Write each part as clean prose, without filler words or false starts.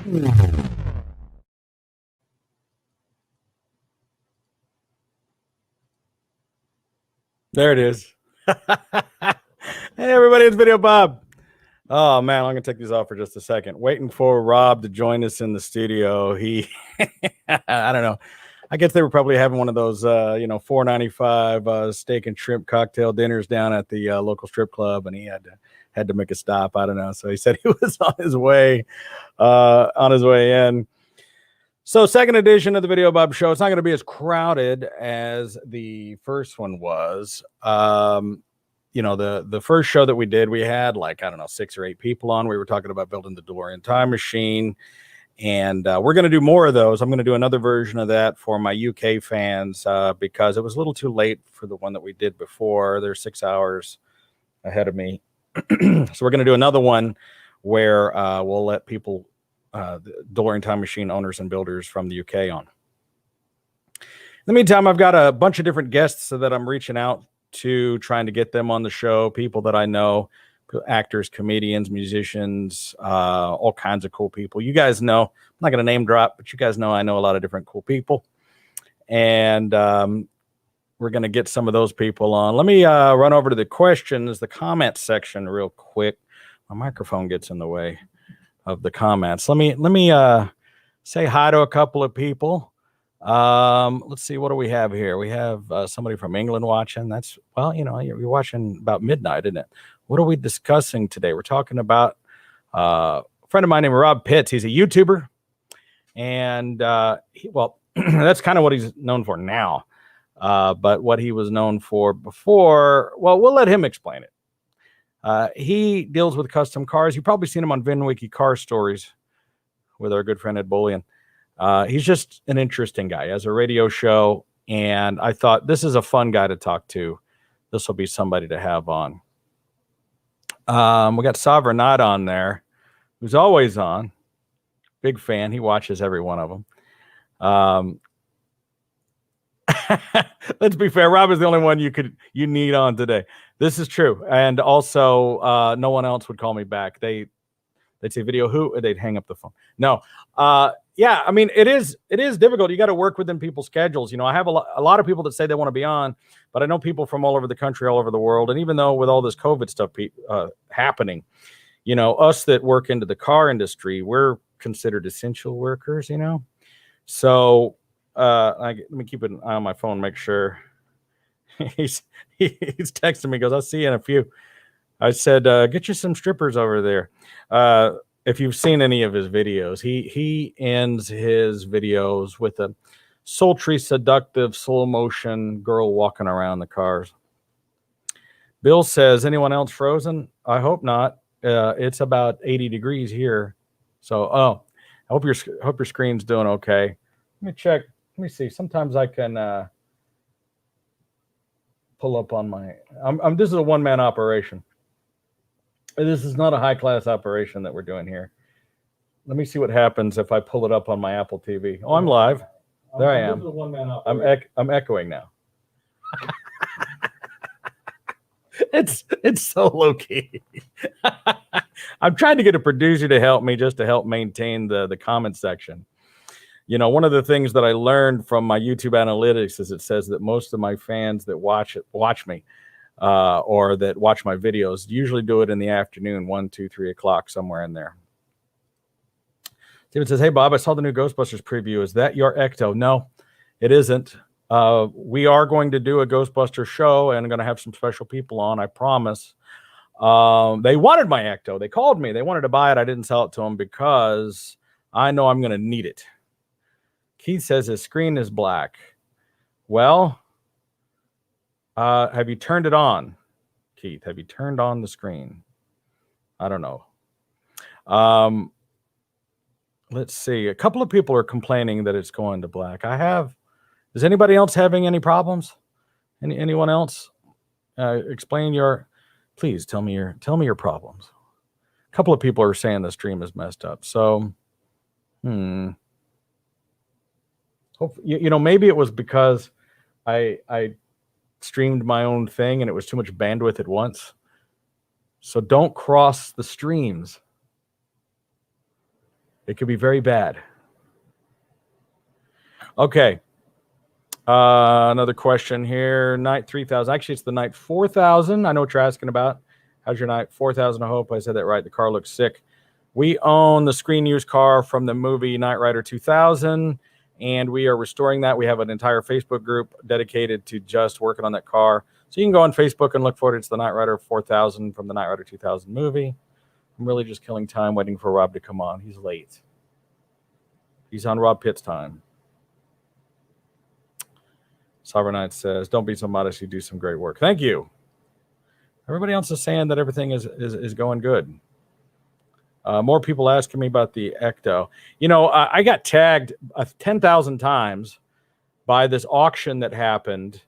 There it is. Hey, everybody, it's Videobob. Oh, man, I'm going to take these off for just a second. Waiting for Rob to join us in the studio. I don't know. I guess they were probably having one of those, $4.95 steak and shrimp cocktail dinners down at the local strip club, and he had to make a stop. I don't know. So he said he was on his way in. So, second edition of the Videobob Show. It's not going to be as crowded as the first one was. The first show that we did, we had 6 or 8 people on. We were talking about building the DeLorean time machine, and we're going to do more of those. I'm going to do another version of that for my UK fans because it was a little too late for the one that we did before. They're 6 hours ahead of me. So we're going to do another one where we'll let people, the DeLorean time machine owners and builders from the UK on. In the meantime, I've got a bunch of different guests that I'm reaching out to, trying to get them on the show, people that I know, actors, comedians, musicians, all kinds of cool people. You guys know, I'm not going to name drop, but you guys know I know a lot of different cool people. And we're going to get some of those people on. Let me run over to the questions, the comment section real quick. My microphone gets in the way of the comments. Let me say hi to a couple of people. Let's see, what do we have here? We have somebody from England watching. That's, well, you're watching about midnight, isn't it? What are we discussing today? We're talking about a friend of mine named Rob Pitts. He's a YouTuber, and that's kind of what he's known for now. But what he was known for before, well, we'll let him explain it. He deals with custom cars. You've probably seen him on VinWiki Car Stories with our good friend Ed Bullion. He's just an interesting guy. He has a radio show, and I thought this is a fun guy to talk to. This will be somebody to have on. We got Savernat on there, who's always on. Big fan. He watches every one of them. Let's be fair. Rob is the only one you need on today. This is true. And also, no one else would call me back. They'd say, "Video who?" And they'd hang up the phone. No. Yeah, I mean, it is difficult. You got to work within people's schedules. I have a lot of people that say they want to be on, but I know people from all over the country, all over the world. And even though with all this COVID stuff happening, us that work into the car industry, we're considered essential workers, So let me keep an eye on my phone, make sure. He's texting me, goes, "I'll see you in a few." I said, "Get you some strippers over there." If you've seen any of his videos, he ends his videos with a sultry, seductive, slow motion girl walking around the cars. Bill says, "Anyone else frozen?" I hope not. It's about 80 degrees here. So, I hope your screen's doing okay. Let me check. Let me see. Sometimes I can pull up on my. This is a one-man operation. This is not a high-class operation that we're doing here. Let me see what happens if I pull it up on my Apple TV. Oh, I'm live. There I am. I'm echoing now. It's so low-key. I'm trying to get a producer to help me, just to help maintain the comment section. One of the things that I learned from my YouTube analytics is it says that most of my fans that watch me, or that watch my videos, usually do it in the afternoon, 1, 2, 3 o'clock, somewhere in there. Steven says, "Hey, Bob, I saw the new Ghostbusters preview. Is that your Ecto?" No, it isn't. We are going to do a Ghostbusters show, and I'm going to have some special people on, I promise. They wanted my Ecto. They called me. They wanted to buy it. I didn't sell it to them because I know I'm going to need it. Keith says his screen is black. Well, have you turned it on, Keith? Have you turned on the screen? I don't know. Let's see. A couple of people are complaining that it's going to black. I have. Is anybody else having any problems? Anyone else? Explain your. Please tell me your problems. A couple of people are saying the stream is messed up. So, maybe it was because I streamed my own thing and it was too much bandwidth at once. So don't cross the streams. It could be very bad. Okay. Another question here. Night 3000. Actually, it's the night 4000. I know what you're asking about. How's your night 4000? I hope I said that right. The car looks sick. We own the screen used car from the movie Knight Rider 2000, and we are restoring that. We have an entire Facebook group dedicated to just working on that car. So you can go on Facebook and look for it. It's the Knight Rider 4000 from the Knight Rider 2000 movie. I'm really just killing time waiting for Rob to come on. He's late. He's on Rob Pitt's time. Sovereign Knight says, don't be so modest. You do some great work. Thank you. Everybody else is saying that everything is going good. More people asking me about the Ecto. You know, I got tagged 10,000 times by this auction that happened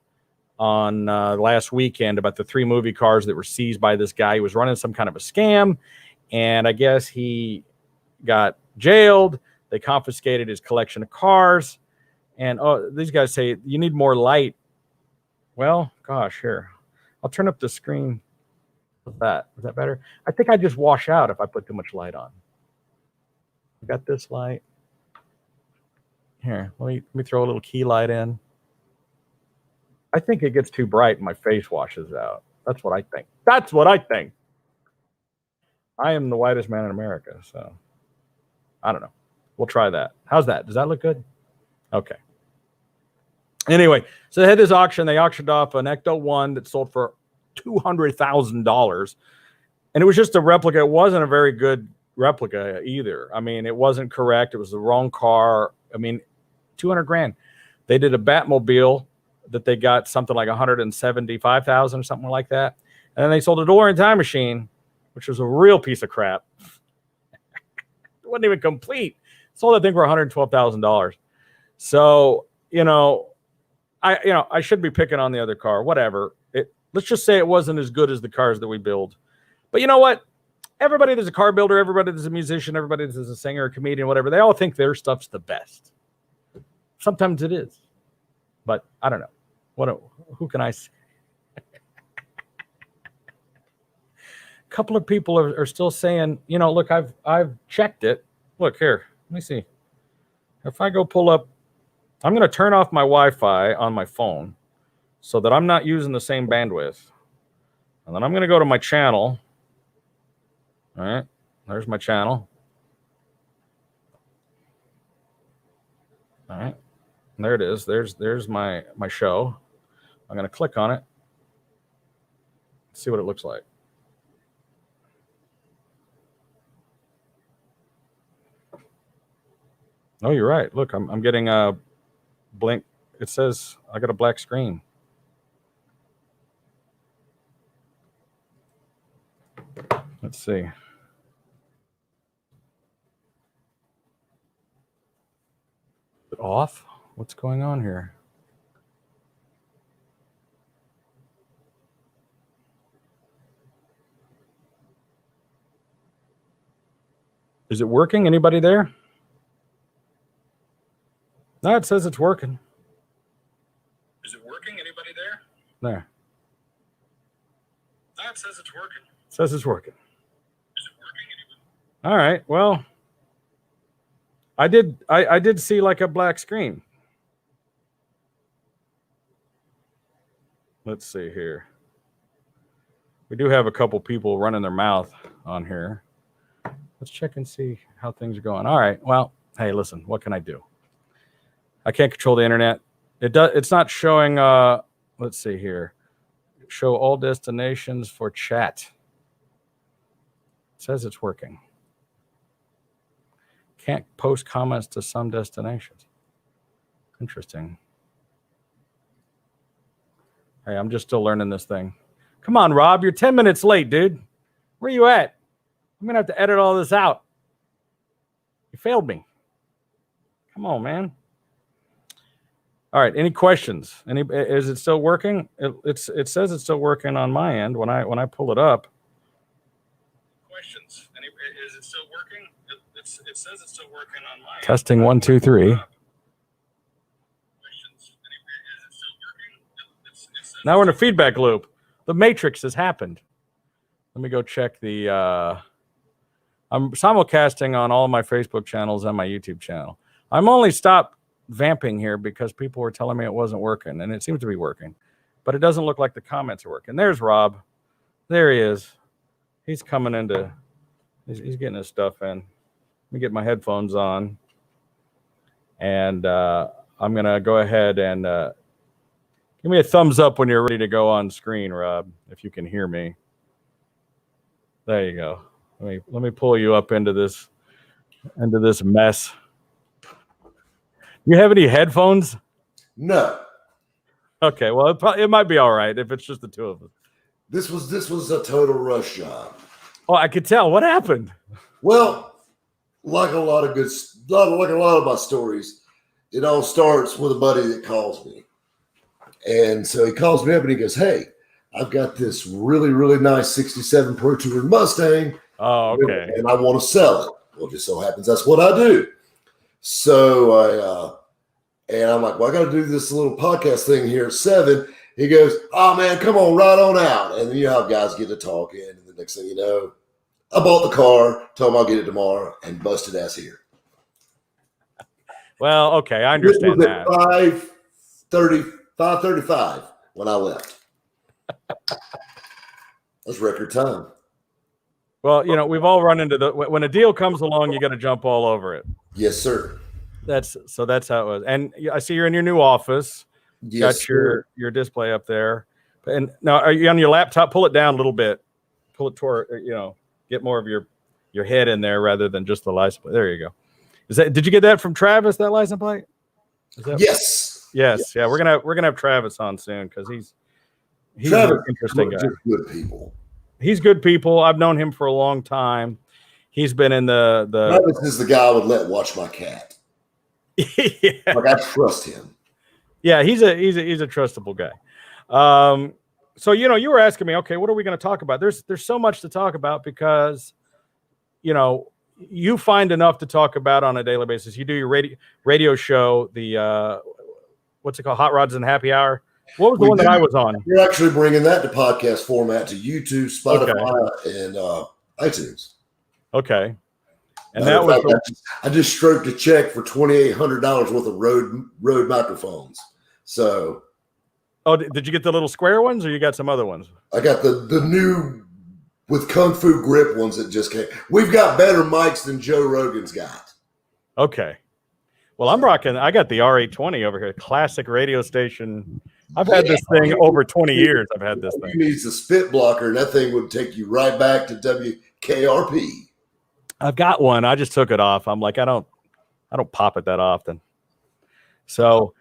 on last weekend about the 3 movie cars that were seized by this guy. He was running some kind of a scam, and I guess he got jailed. They confiscated his collection of cars. And, oh, these guys say, you need more light. Well, gosh, here. I'll turn up the screen. What's that? Is that better? I think I just wash out if I put too much light on. I got this light. Here, let me throw a little key light in. I think it gets too bright and my face washes out. That's what I think. That's what I think. I am the whitest man in America, so I don't know. We'll try that. How's that? Does that look good? Okay. Anyway, so they had this auction. They auctioned off an Ecto 1 that sold for $200,000. And it was just a replica. It wasn't a very good replica either. I mean, it wasn't correct. It was the wrong car. I mean, 200 grand. They did a Batmobile that they got something like 175,000 or something like that. And then they sold a DeLorean time machine, which was a real piece of crap. It wasn't even complete. Sold that thing for $112,000. So, I should be picking on the other car, whatever. Let's just say it wasn't as good as the cars that we build. But you know what? Everybody that's a car builder, everybody that's a musician, everybody that's a singer, a comedian, whatever, they all think their stuff's the best. Sometimes it is. But I don't know. Who can I say? A couple of people are still saying, look, I've checked it. Look here. Let me see. If I go pull up, I'm going to turn off my Wi-Fi on my phone so that I'm not using the same bandwidth. And then I'm going to go to my channel. All right. There's my channel. All right. And there it is. There's my show. I'm going to click on it. See what it looks like. Oh, you're right. Look, I'm getting a blink. It says I got a black screen. Let's see. Is it off? What's going on here? Is it working? Anybody there? No, it says it's working. Is it working? Anybody there? There. No, it says it's working. It says it's working. Is it working? Anybody? All right. Well, I did see like a black screen. Let's see here. We do have a couple people running their mouth on here. Let's check and see how things are going. All right. Well, hey, listen, what can I do? I can't control the internet. It's not showing. Let's see here. Show all destinations for chat. It says it's working. Can't post comments to some destinations. Interesting. Hey, I'm just still learning this thing. Come on, Rob. You're 10 minutes late, dude. Where you at? I'm going to have to edit all this out. You failed me. Come on, man. All right. Any questions? Is it still working? It says it's still working on my end when I pull it up. Questions? Is it still working? It says it's still working on my end. Testing 1, 2, 3. Questions? Is it still working? Now we're in a feedback loop. The matrix has happened. Let me go check the I'm simulcasting on all of my Facebook channels and my YouTube channel. I'm only stopped vamping here because people were telling me it wasn't working, and it seems to be working, but it doesn't look like the comments are working. There's Rob. There he is. He's coming into, he's getting his stuff in. Let me get my headphones on, and I'm going to go ahead and give me a thumbs up when you're ready to go on screen, Rob, if you can hear me. There you go. Let me pull you up into this mess. You have any headphones? No. Okay, well, it might be all right if it's just the two of us. This was a total rush job. Oh, I could tell. What happened? Well, like a lot of my stories, it all starts with a buddy that calls me. And so he calls me up and he goes, "Hey, I've got this really, really nice 67 Pro Touring Mustang. Oh, okay. And I want to sell it." Well, it just so happens that's what I do. So I'm like, "Well, I got to do this little podcast thing here at 7. He goes, "Oh man, come on, right on out." And you know how guys get to talking, and the next thing you know, I bought the car, told him I'll get it tomorrow, and busted ass here. Well, okay, I understand that. 5:35 when I left. That's record time. Well, you know, we've all run into when a deal comes along, you got to jump all over it. Yes, sir. That's how it was. And I see you're in your new office. Yes, got your display up there. And now, are you on your laptop? Pull it down a little bit. Pull it toward, get more of your head in there rather than just the license plate. There you go. Did you get that from Travis, that license plate? Yes. Yes. Yeah, we're gonna have Travis on soon because he's Travis, an interesting guy. Just good people. He's good people. I've known him for a long time. He's been in the Travis is the guy I would let watch my cat. Yeah. Like, I trust him. Yeah, he's a trustable guy. So you were asking me, okay, what are we going to talk about? There's so much to talk about because you find enough to talk about on a daily basis. You do your radio show, the what's it called, Hot Rods and Happy Hour. What was the one that I was on? We're actually bringing that to podcast format to YouTube, Spotify, and iTunes. Okay. And that was I just stroked a check for $2,800 worth of Rode microphones. So, did you get the little square ones, or you got some other ones? I got the new with Kung Fu grip ones that just came. We've got better mics than Joe Rogan's got. Okay. Well, I'm rocking. I got the R820 over here, classic radio station. I've had this thing over 20 years. I've had this thing. It needs a spit blocker, and that thing would take you right back to WKRP. I've got one. I just took it off. I'm like, I don't pop it that often. So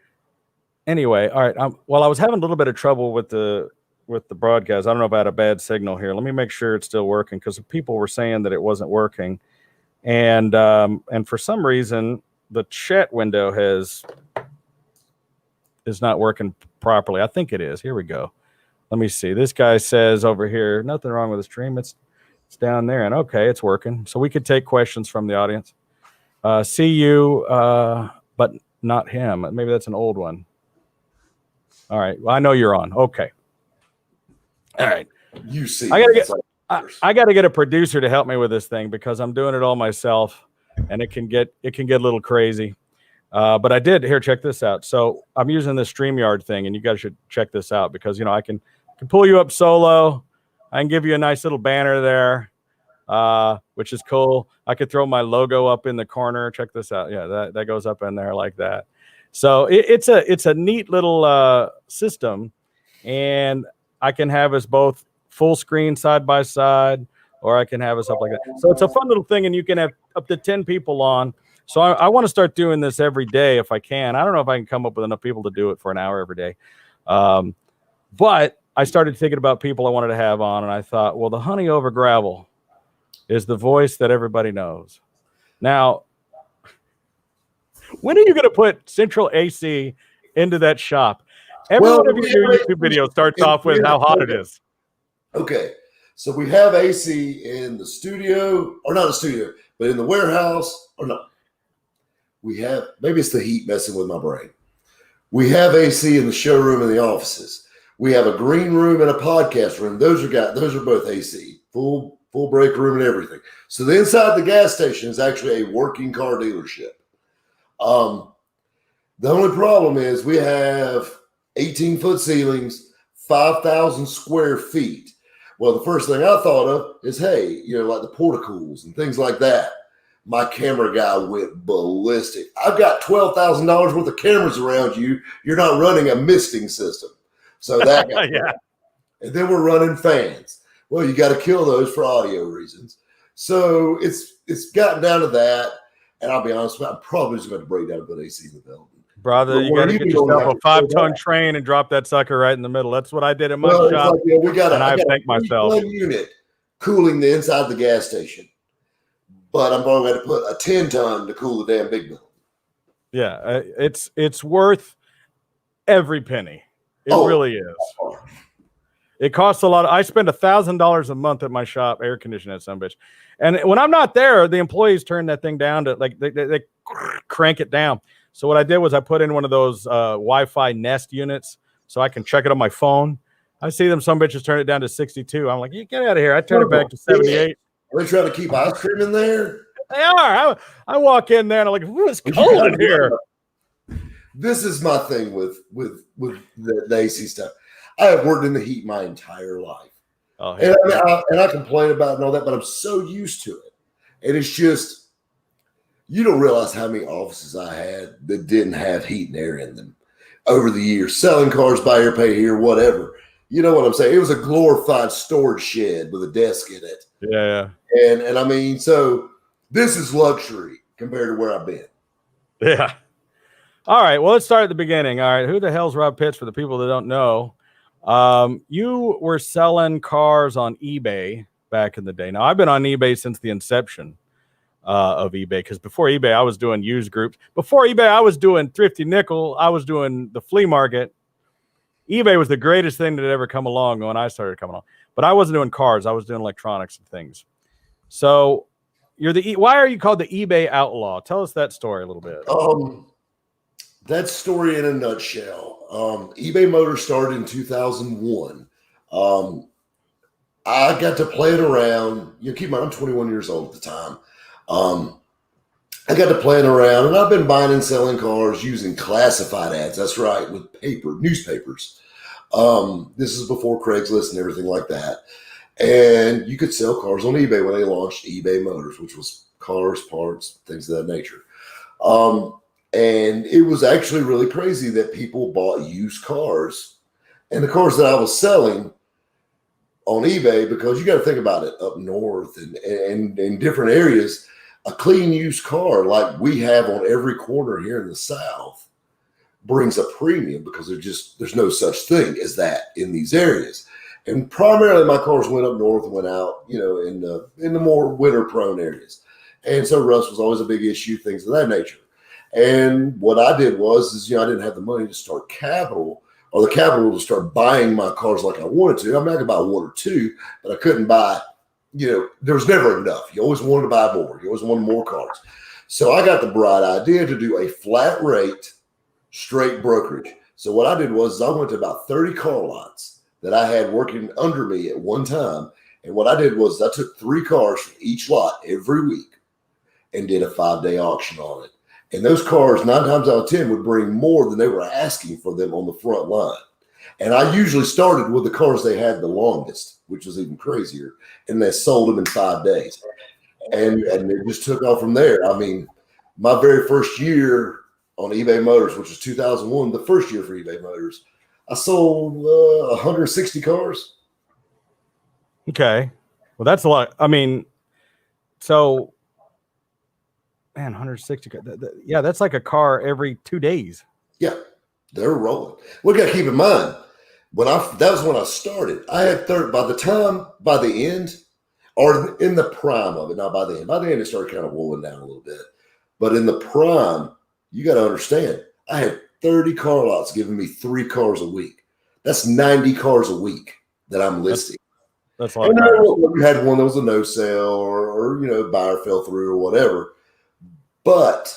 anyway, all right. Well, I was having a little bit of trouble with the broadcast. I don't know if I had a bad signal here. Let me make sure it's still working because people were saying that it wasn't working. And for some reason, the chat window is not working properly. I think it is. Here we go. Let me see. This guy says over here, nothing wrong with the stream. It's down there. And okay, it's working. So we could take questions from the audience. See you, but not him. Maybe that's an old one. All right. Well, I know you're on. Okay. All right. You see. I gotta get a producer to help me with this thing because I'm doing it all myself, and it can get a little crazy. But I did here. Check this out. So I'm using this StreamYard thing, and you guys should check this out because I can pull you up solo. I can give you a nice little banner there, which is cool. I could throw my logo up in the corner. Check this out. Yeah, that goes up in there like that. So it's a neat little system, and I can have us both full screen side by side, or I can have us up like that. So it's a fun little thing, and you can have up to 10 people on. So I want to start doing this every day if I can. I don't know if I can come up with enough people to do it for an hour every day. But I started thinking about people I wanted to have on, and I thought, well, the Honey Over Gravel is the voice that everybody knows. Now, when are you going to put central AC into that shop? Every one of your YouTube videos starts off with how hot it is. Okay. So we have AC in the studio, or not the studio, but in the warehouse, or no. We have, maybe it's the heat messing with my brain. We have AC in the showroom and the offices. We have a green room and a podcast room. Those are both AC, full full break room and everything. So the inside the gas station is actually a working car dealership. The only problem is we have 18-foot ceilings, 5,000 square feet. Well, the first thing I thought of is, hey, like the portacools and things like that. My camera guy went ballistic. I've got $12,000 worth of cameras around you. You're not running a misting system. So that got yeah. And then we're running fans. Well, you got to kill those for audio reasons. So it's gotten down to that. And I'll be honest, I'm probably just going to break down and put AC in the building. Brother, you got to get yourself a 5-ton train and drop that sucker right in the middle. That's what I did in my shop. I thank myself. One unit cooling the inside of the gas station, but I'm probably going to put a 10-ton to cool the damn big building. Yeah, it's worth every penny. It really is. It costs a lot. I spend $1,000 a month at my shop air conditioning that son bitch. And when I'm not there, the employees turn that thing down to they crank it down. So what I did was I put in one of those Wi-Fi Nest units so I can check it on my phone. I see them some bitches turn it down to 62. I'm like, you get out of here. I turn it back to 78. Are they trying to keep ice cream in there? They are. I walk in there and I'm like, ooh, it's cold in here. This is my thing with the AC stuff. I have worked in the heat my entire life. Oh, and I complain about it and all that, but I'm so used to it. And it's just, you don't realize how many offices I had that didn't have heat and air in them over the years, selling cars by air, pay here, whatever. You know what I'm saying? It was a glorified storage shed with a desk in it. Yeah. And I mean, so this is luxury compared to where I've been. Yeah. All right. Well, let's start at the beginning. All right. Who the hell's Rob Pitts for the people that don't know? You were selling cars on eBay back in the day. Now, I've been on eBay since the inception of eBay, because before eBay, I was doing used groups. Before eBay, I was doing Thrifty Nickel. I was doing the flea market. eBay was the greatest thing that had ever come along when I started coming along. But I wasn't doing cars. I was doing electronics and things. So why are you called the eBay Outlaw? Tell us that story a little bit. That story in a nutshell. eBay Motors started in 2001. I got to play it around. Keep in mind, I'm 21 years old at the time. I got to play it around, and I've been buying and selling cars using classified ads. That's right, with newspapers. This is before Craigslist and everything like that. And you could sell cars on eBay when they launched eBay Motors, which was cars, parts, things of that nature. And it was actually really crazy that people bought used cars. And the cars that I was selling on eBay, because you got to think about it, up north and in different areas, a clean used car like we have on every corner here in the South brings a premium, because there's no such thing as that in these areas. And primarily my cars went up north and went out, in the more winter prone areas. And so rust was always a big issue, things of that nature. And what I did was I didn't have the money to start capital, or the capital to start buying my cars like I wanted to. I mean, I could buy one or two, but I couldn't buy, there was never enough. You always wanted to buy more. You always wanted more cars. So I got the bright idea to do a flat rate, straight brokerage. So what I did was I went to about 30 car lots that I had working under me at one time. And what I did was I took 3 cars from each lot every week and did a 5-day auction on it. And those cars, 9 times out of 10, would bring more than they were asking for them on the front line. And I usually started with the cars they had the longest, which was even crazier. And they sold them in 5 days. And it just took off from there. I mean, my very first year on eBay Motors, which was 2001, the first year for eBay Motors, I sold 160 cars. Okay. Well, that's a lot. I mean, so... Man, 160. Yeah, that's like a car every 2 days. Yeah, they're rolling. We got to keep in mind, that was when I started. I had by the end, or in the prime of it, not by the end. By the end, it started kind of rolling down a little bit. But in the prime, you got to understand, I had 30 car lots giving me 3 cars a week. That's 90 cars a week that I'm listing. That's a lot. And you had one that was a no sale, or buyer fell through or whatever. But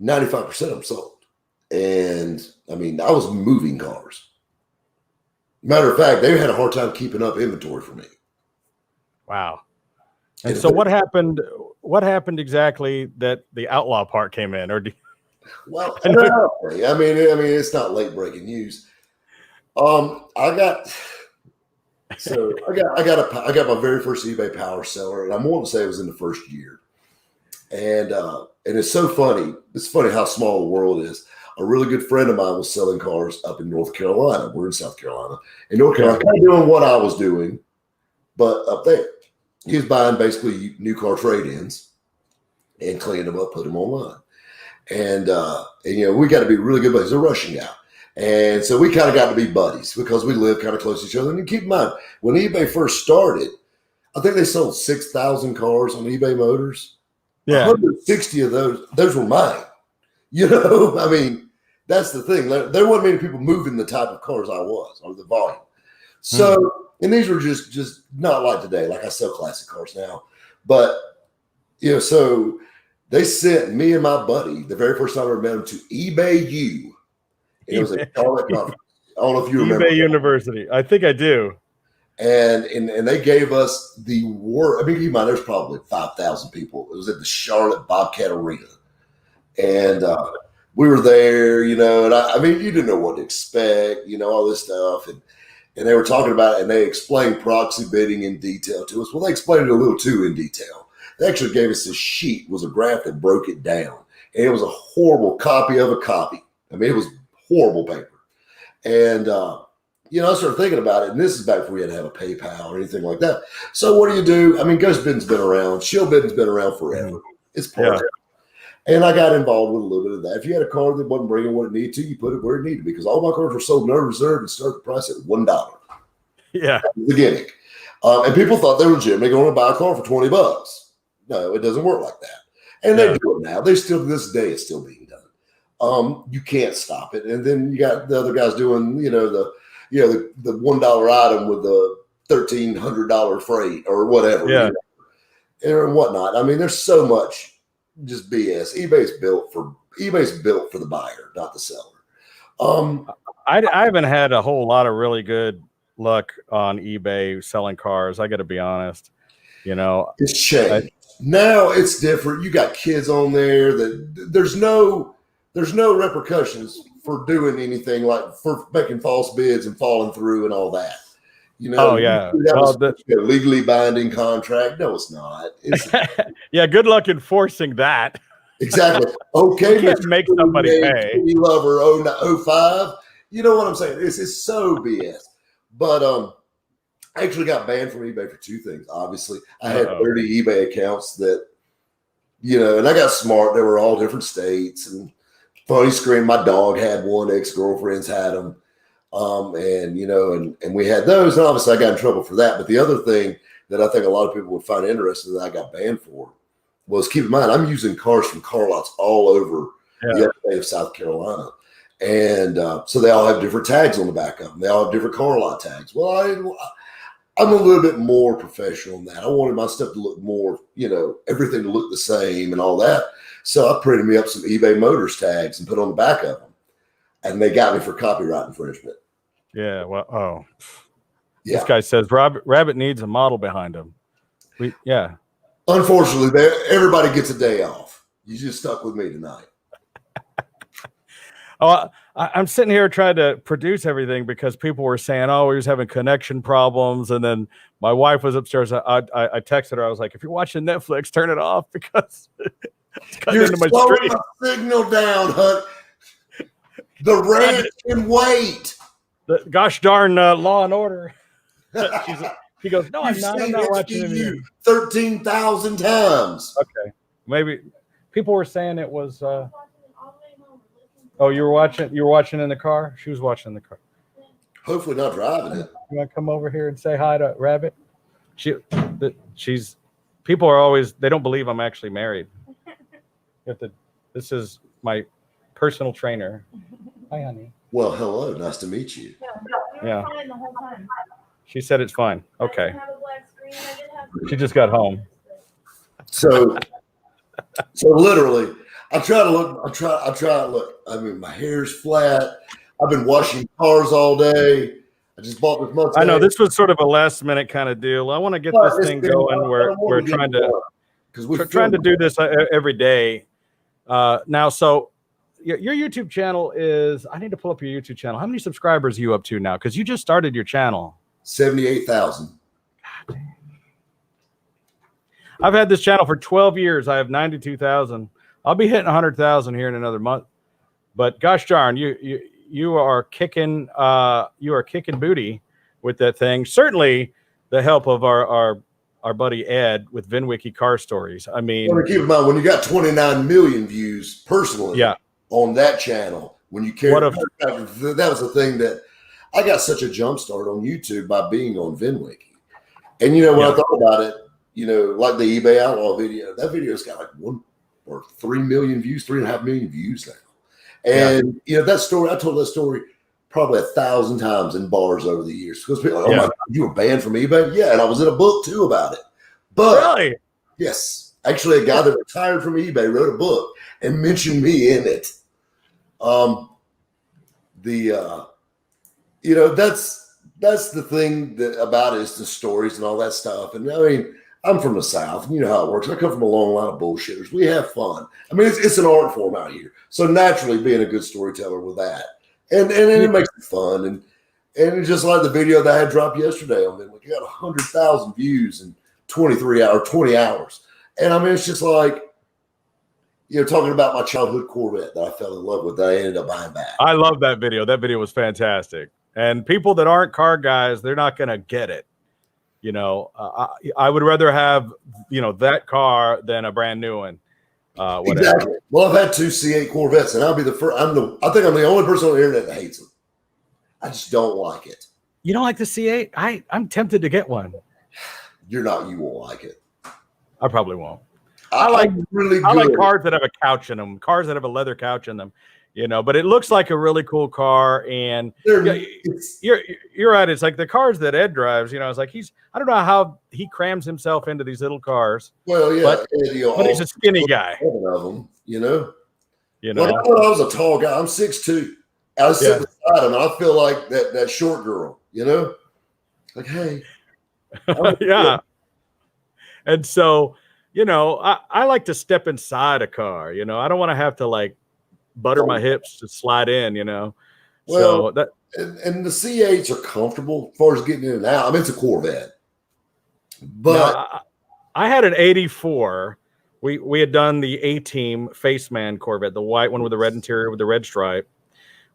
95% of them sold. And I mean, I was moving cars. Matter of fact, they had a hard time keeping up inventory for me. Wow. And so what happened? What happened exactly that the Outlaw part came in, or? Well, I mean, it's not late breaking news. I got my very first eBay power seller, and I want to say it was in the first year. And it's so funny. It's funny how small the world is. A really good friend of mine was selling cars up in North Carolina. We're in South Carolina. In North Carolina, kind of doing what I was doing, but up there. He was buying basically new car trade-ins and cleaning them up, put them online. And we got to be really good buddies. He's a Russian guy. And so we kind of got to be buddies because we live kind of close to each other. And keep in mind, when eBay first started, I think they sold 6,000 cars on eBay Motors. Yeah. 160 of those were mine. I mean, that's the thing. There wasn't many people moving the type of cars I was, or the volume. So, and these were just not like today. Like I sell classic cars now. But, so they sent me and my buddy, the very first time I ever met him, to eBay U. It was a Charlotte conference. I don't know if you remember. eBay University. I think I do. And they gave us the word. I mean, keep in mind, there's probably 5,000 people. It was at the Charlotte Bobcat Arena. And we were there, and I mean, you didn't know what to expect, all this stuff. And they were talking about it, and they explained proxy bidding in detail to us. Well, they explained it a little too in detail. They actually gave us this sheet. It was a graph that broke it down. And it was a horrible copy of a copy. I mean, it was horrible paper. And, I started thinking about it, and this is back before we had to have a PayPal or anything like that. So what do? I mean, ghost bidding's been around. Shield bidding's been around forever. It's part of it. And I got involved with a little bit of that. If you had a car that wasn't bringing what it needed to, you put it where it needed to be, because all my cars were sold no reserve and start the price at $1. Yeah. That was the gimmick. And people thought they were legitimately going to buy a car for $20. No, it doesn't work like that. And they do it now. They still, to this day, it's still being done. You can't stop it. And then you got the other guys doing, the $1 item with the $1,300 freight or whatever. Yeah. And whatnot. I mean, there's so much just BS. eBay's built for the buyer, not the seller. I haven't had a whole lot of really good luck on eBay selling cars. I got to be honest. It's changed. Now it's different. You got kids on there that there's no repercussions for doing anything, like for making false bids and falling through and all that. Oh yeah, a legally binding contract. No, it's not. Yeah, good luck enforcing that. Exactly. Okay, you can't make somebody pay. Lover 05. You know what I'm saying? It's so BS. But I actually got banned from eBay for two things. Obviously, I had 30 eBay accounts that, and I got smart. They were all different states. And funny screen, my dog had one. Ex-girlfriends had them. And we had those, and obviously I got in trouble for that. But the other thing that I think a lot of people would find interesting that I got banned for was, keep in mind, I'm using cars from car lots all over the state of South Carolina. And so they all have different tags on the back of them. They all have different car lot tags. Well, I'm a little bit more professional than that. I wanted my stuff to look more, everything to look the same and all that. So I printed me up some eBay Motors tags and put on the back of them. And they got me for copyright infringement. Yeah, well, This guy says Rabbit needs a model behind him. Unfortunately, everybody gets a day off. You just stuck with me tonight. I'm sitting here trying to produce everything because people were saying, he was having connection problems. And then my wife was upstairs. I texted her. I was like, if you're watching Netflix, turn it off because it's cutting into my stream. My signal down, Hunt. The ranch can wait. The gosh darn Law and Order. He goes, no, I'm not watching it. 13,000 times. Okay. Maybe people were saying it was. You were watching. You were watching in the car. She was watching in the car. Hopefully not driving it. You want to come over here and say hi to Rabbit? She's. People are always. They don't believe I'm actually married. This is my personal trainer. Hi, honey. Well, hello. Nice to meet you. Yeah. Fine the whole time. She said it's fine. Okay. She just got home. So literally, I try to look. I mean, my hair's flat. I've been washing cars all day. I just bought this Mustang. I know this was sort of a last minute kind of deal. I want to get this thing going. We're trying to do this every day. Now, so your YouTube channel is, I need to pull up your YouTube channel. How many subscribers are you up to now? Because you just started your channel. 78,000. I've had this channel for 12 years. I have 92,000. I'll be hitting 100,000 here in another month. But gosh darn, you are kicking booty with that thing. Certainly the help of our buddy Ed with VinWiki Car Stories. I mean, keep in mind, when you got 29 million views personally on that channel, when you carry that was the thing that I got such a jump start on YouTube by being on VinWiki. And when I thought about it, like the eBay Outlaw video, that video's got like 1 or 3 million views, 3.5 million views now. And that story, I told that story probably 1,000 times in bars over the years. Because people are like, oh my God, you were banned from eBay? Yeah, and I was in a book too about it. But really? Yes. Actually, a guy that retired from eBay wrote a book and mentioned me in it. That's the thing about it is the stories and all that stuff. And I mean, I'm from the South, and you know how it works. I come from a long line of bullshitters. We have fun. I mean, it's an art form out here. So naturally, being a good storyteller with that, and it makes it fun. And it's just like the video that I had dropped yesterday on them. You got 100,000 views in 20 hours. And I mean, it's just like, talking about my childhood Corvette that I fell in love with that I ended up buying back. I love that video. That video was fantastic. And people that aren't car guys, they're not going to get it. I would rather have, that car than a brand new one. Whatever. Exactly. Well, I've had 2 C8 Corvettes, and I'll be the first. I think I'm the only person on the internet that hates them. I just don't like it. You don't like the C8? I'm tempted to get one. You won't like it. I probably won't. I like cars that have a couch in them, cars that have a leather couch in them. But it looks like a really cool car, and you're right. It's like the cars that Ed drives. It's like I don't know how he crams himself into these little cars. Well, yeah, but he's a skinny guy. Of them, When I thought I was a tall guy, I'm 6'2". I was sitting beside him, and I feel like that short girl. Like, hey, yeah. And so, I like to step inside a car. I don't want to have to like butter my hips to slide in, Well, so that and the C8s are comfortable as far as getting in and out. I mean, it's a Corvette, but I had an 84. We had done the A-Team Faceman Corvette, the white one with the red interior with the red stripe,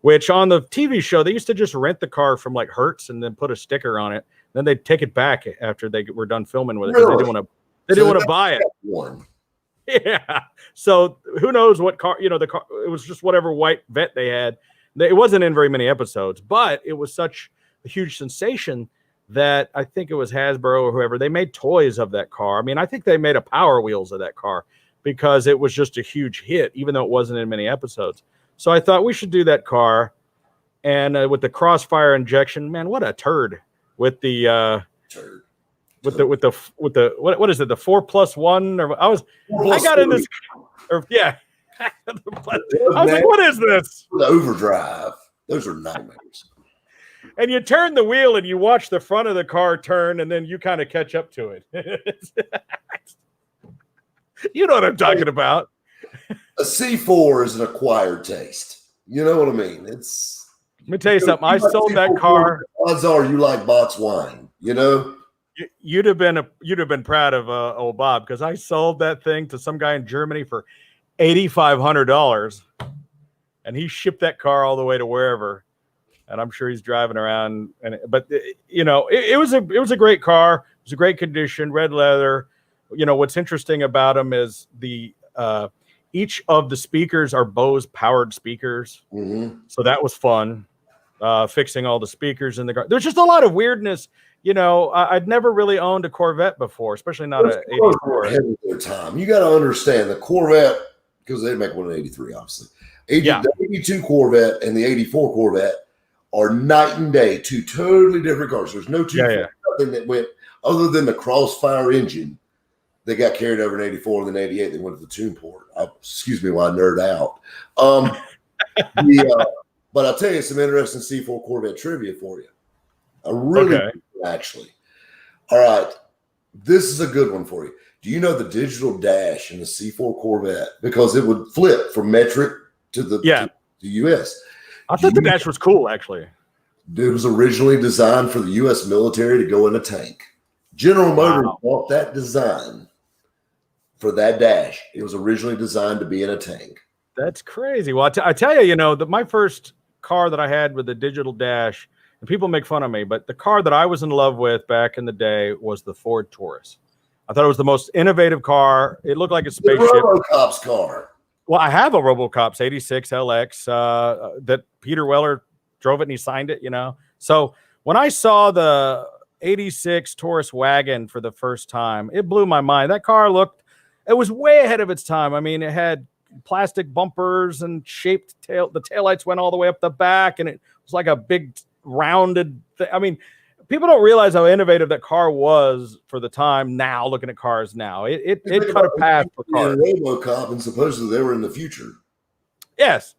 which on the TV show they used to just rent the car from like Hertz and then put a sticker on it. Then they'd take it back after they were done filming with it because they didn't want to buy it. One. Yeah. So who knows what car, the car, it was just whatever white vet they had. It wasn't in very many episodes, but it was such a huge sensation that I think it was Hasbro or whoever, they made toys of that car. I mean, I think they made a Power Wheels of that car because it was just a huge hit, even though it wasn't in many episodes. So I thought we should do that car. And with the crossfire injection, man, what a turd with the, With what is it? The 4+1 or I got in this or yeah. I was like, what is this? The overdrive. Those are nightmares. And you turn the wheel and you watch the front of the car turn and then you kind of catch up to it. You know what I'm talking about. A C4 is an acquired taste. You know what I mean? Let me tell you something. I sold that car. Odds are you like Bots wine, You'd have been proud of old Bob because I sold that thing to some guy in Germany for $8,500, and he shipped that car all the way to wherever. And I'm sure he's driving around. But it was a great car. It was a great condition, red leather. What's interesting about them is each of the speakers are Bose powered speakers. Mm-hmm. So that was fun. Fixing all the speakers in the car. There's just a lot of weirdness. I'd never really owned a Corvette before, especially not an 84. Ahead of their time. You got to understand the Corvette, because they make one in 83, obviously. The 82 Corvette and the 84 Corvette are night and day, 2 totally different cars. There's no nothing that went other than the crossfire engine that got carried over in 84 and then 88. They went to the tune port. Excuse me while I nerd out. But I'll tell you some interesting C4 Corvette trivia for you. I really Okay. do, actually. All right. This is a good one for you. Do you know the digital dash in the C4 Corvette? Because it would flip from metric to the US. I thought the dash was cool, actually. It was originally designed for the US military to go in a tank. General Motors bought that design for that dash. It was originally designed to be in a tank. That's crazy. Well, I tell you, my first car that I had with the digital dash, and people make fun of me, but the car that I was in love with back in the day was the Ford Taurus. I thought it was the most innovative car. It looked like a spaceship. The RoboCop's car. Well, I have a RoboCop's 86 LX that Peter Weller drove it and he signed it, So when I saw the 86 Taurus wagon for the first time, it blew my mind. That car it was way ahead of its time. I mean, it had plastic bumpers and shaped tail. The taillights went all the way up the back, and it was like a big rounded thing. I mean, people don't realize how innovative that car was for the time. Now, looking at cars now, it cut a path for cars. RoboCop, and supposedly they were in the future. Yes.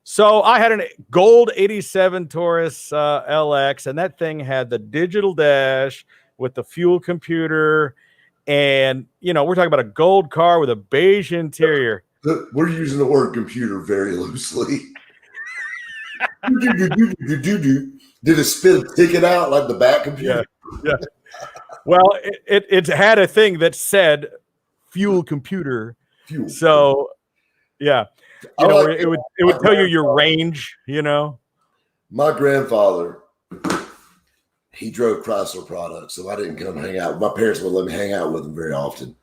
So I had a gold 87 Taurus LX, and that thing had the digital dash with the fuel computer. And, we're talking about a gold car with a beige interior. We're using the word computer very loosely. Did it spit a ticket out like the back computer? Yeah. Well, it had a thing that said fuel computer. So, yeah. It would tell you your range, My grandfather, he drove Chrysler products, so I didn't come hang out. My parents would let me hang out with him very often.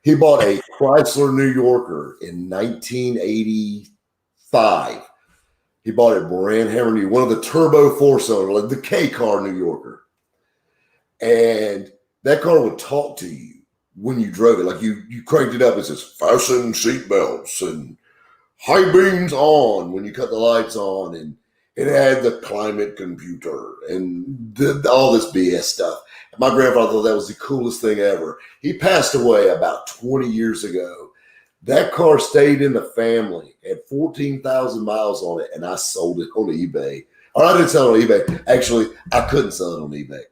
He bought a Chrysler New Yorker in 1985. He bought it brand hammer new, one of the turbo four-cylinder, like the K car New Yorker. And that car would talk to you when you drove it. Like you cranked it up, it says, fasten seatbelts and high beams on when you cut the lights on. And it had the climate computer and all this BS stuff. My grandfather thought that was the coolest thing ever. He passed away about 20 years ago. That car stayed in the family, had 14,000 miles on it, and I sold it on eBay. Or I didn't sell it on eBay. Actually, I couldn't sell it on eBay.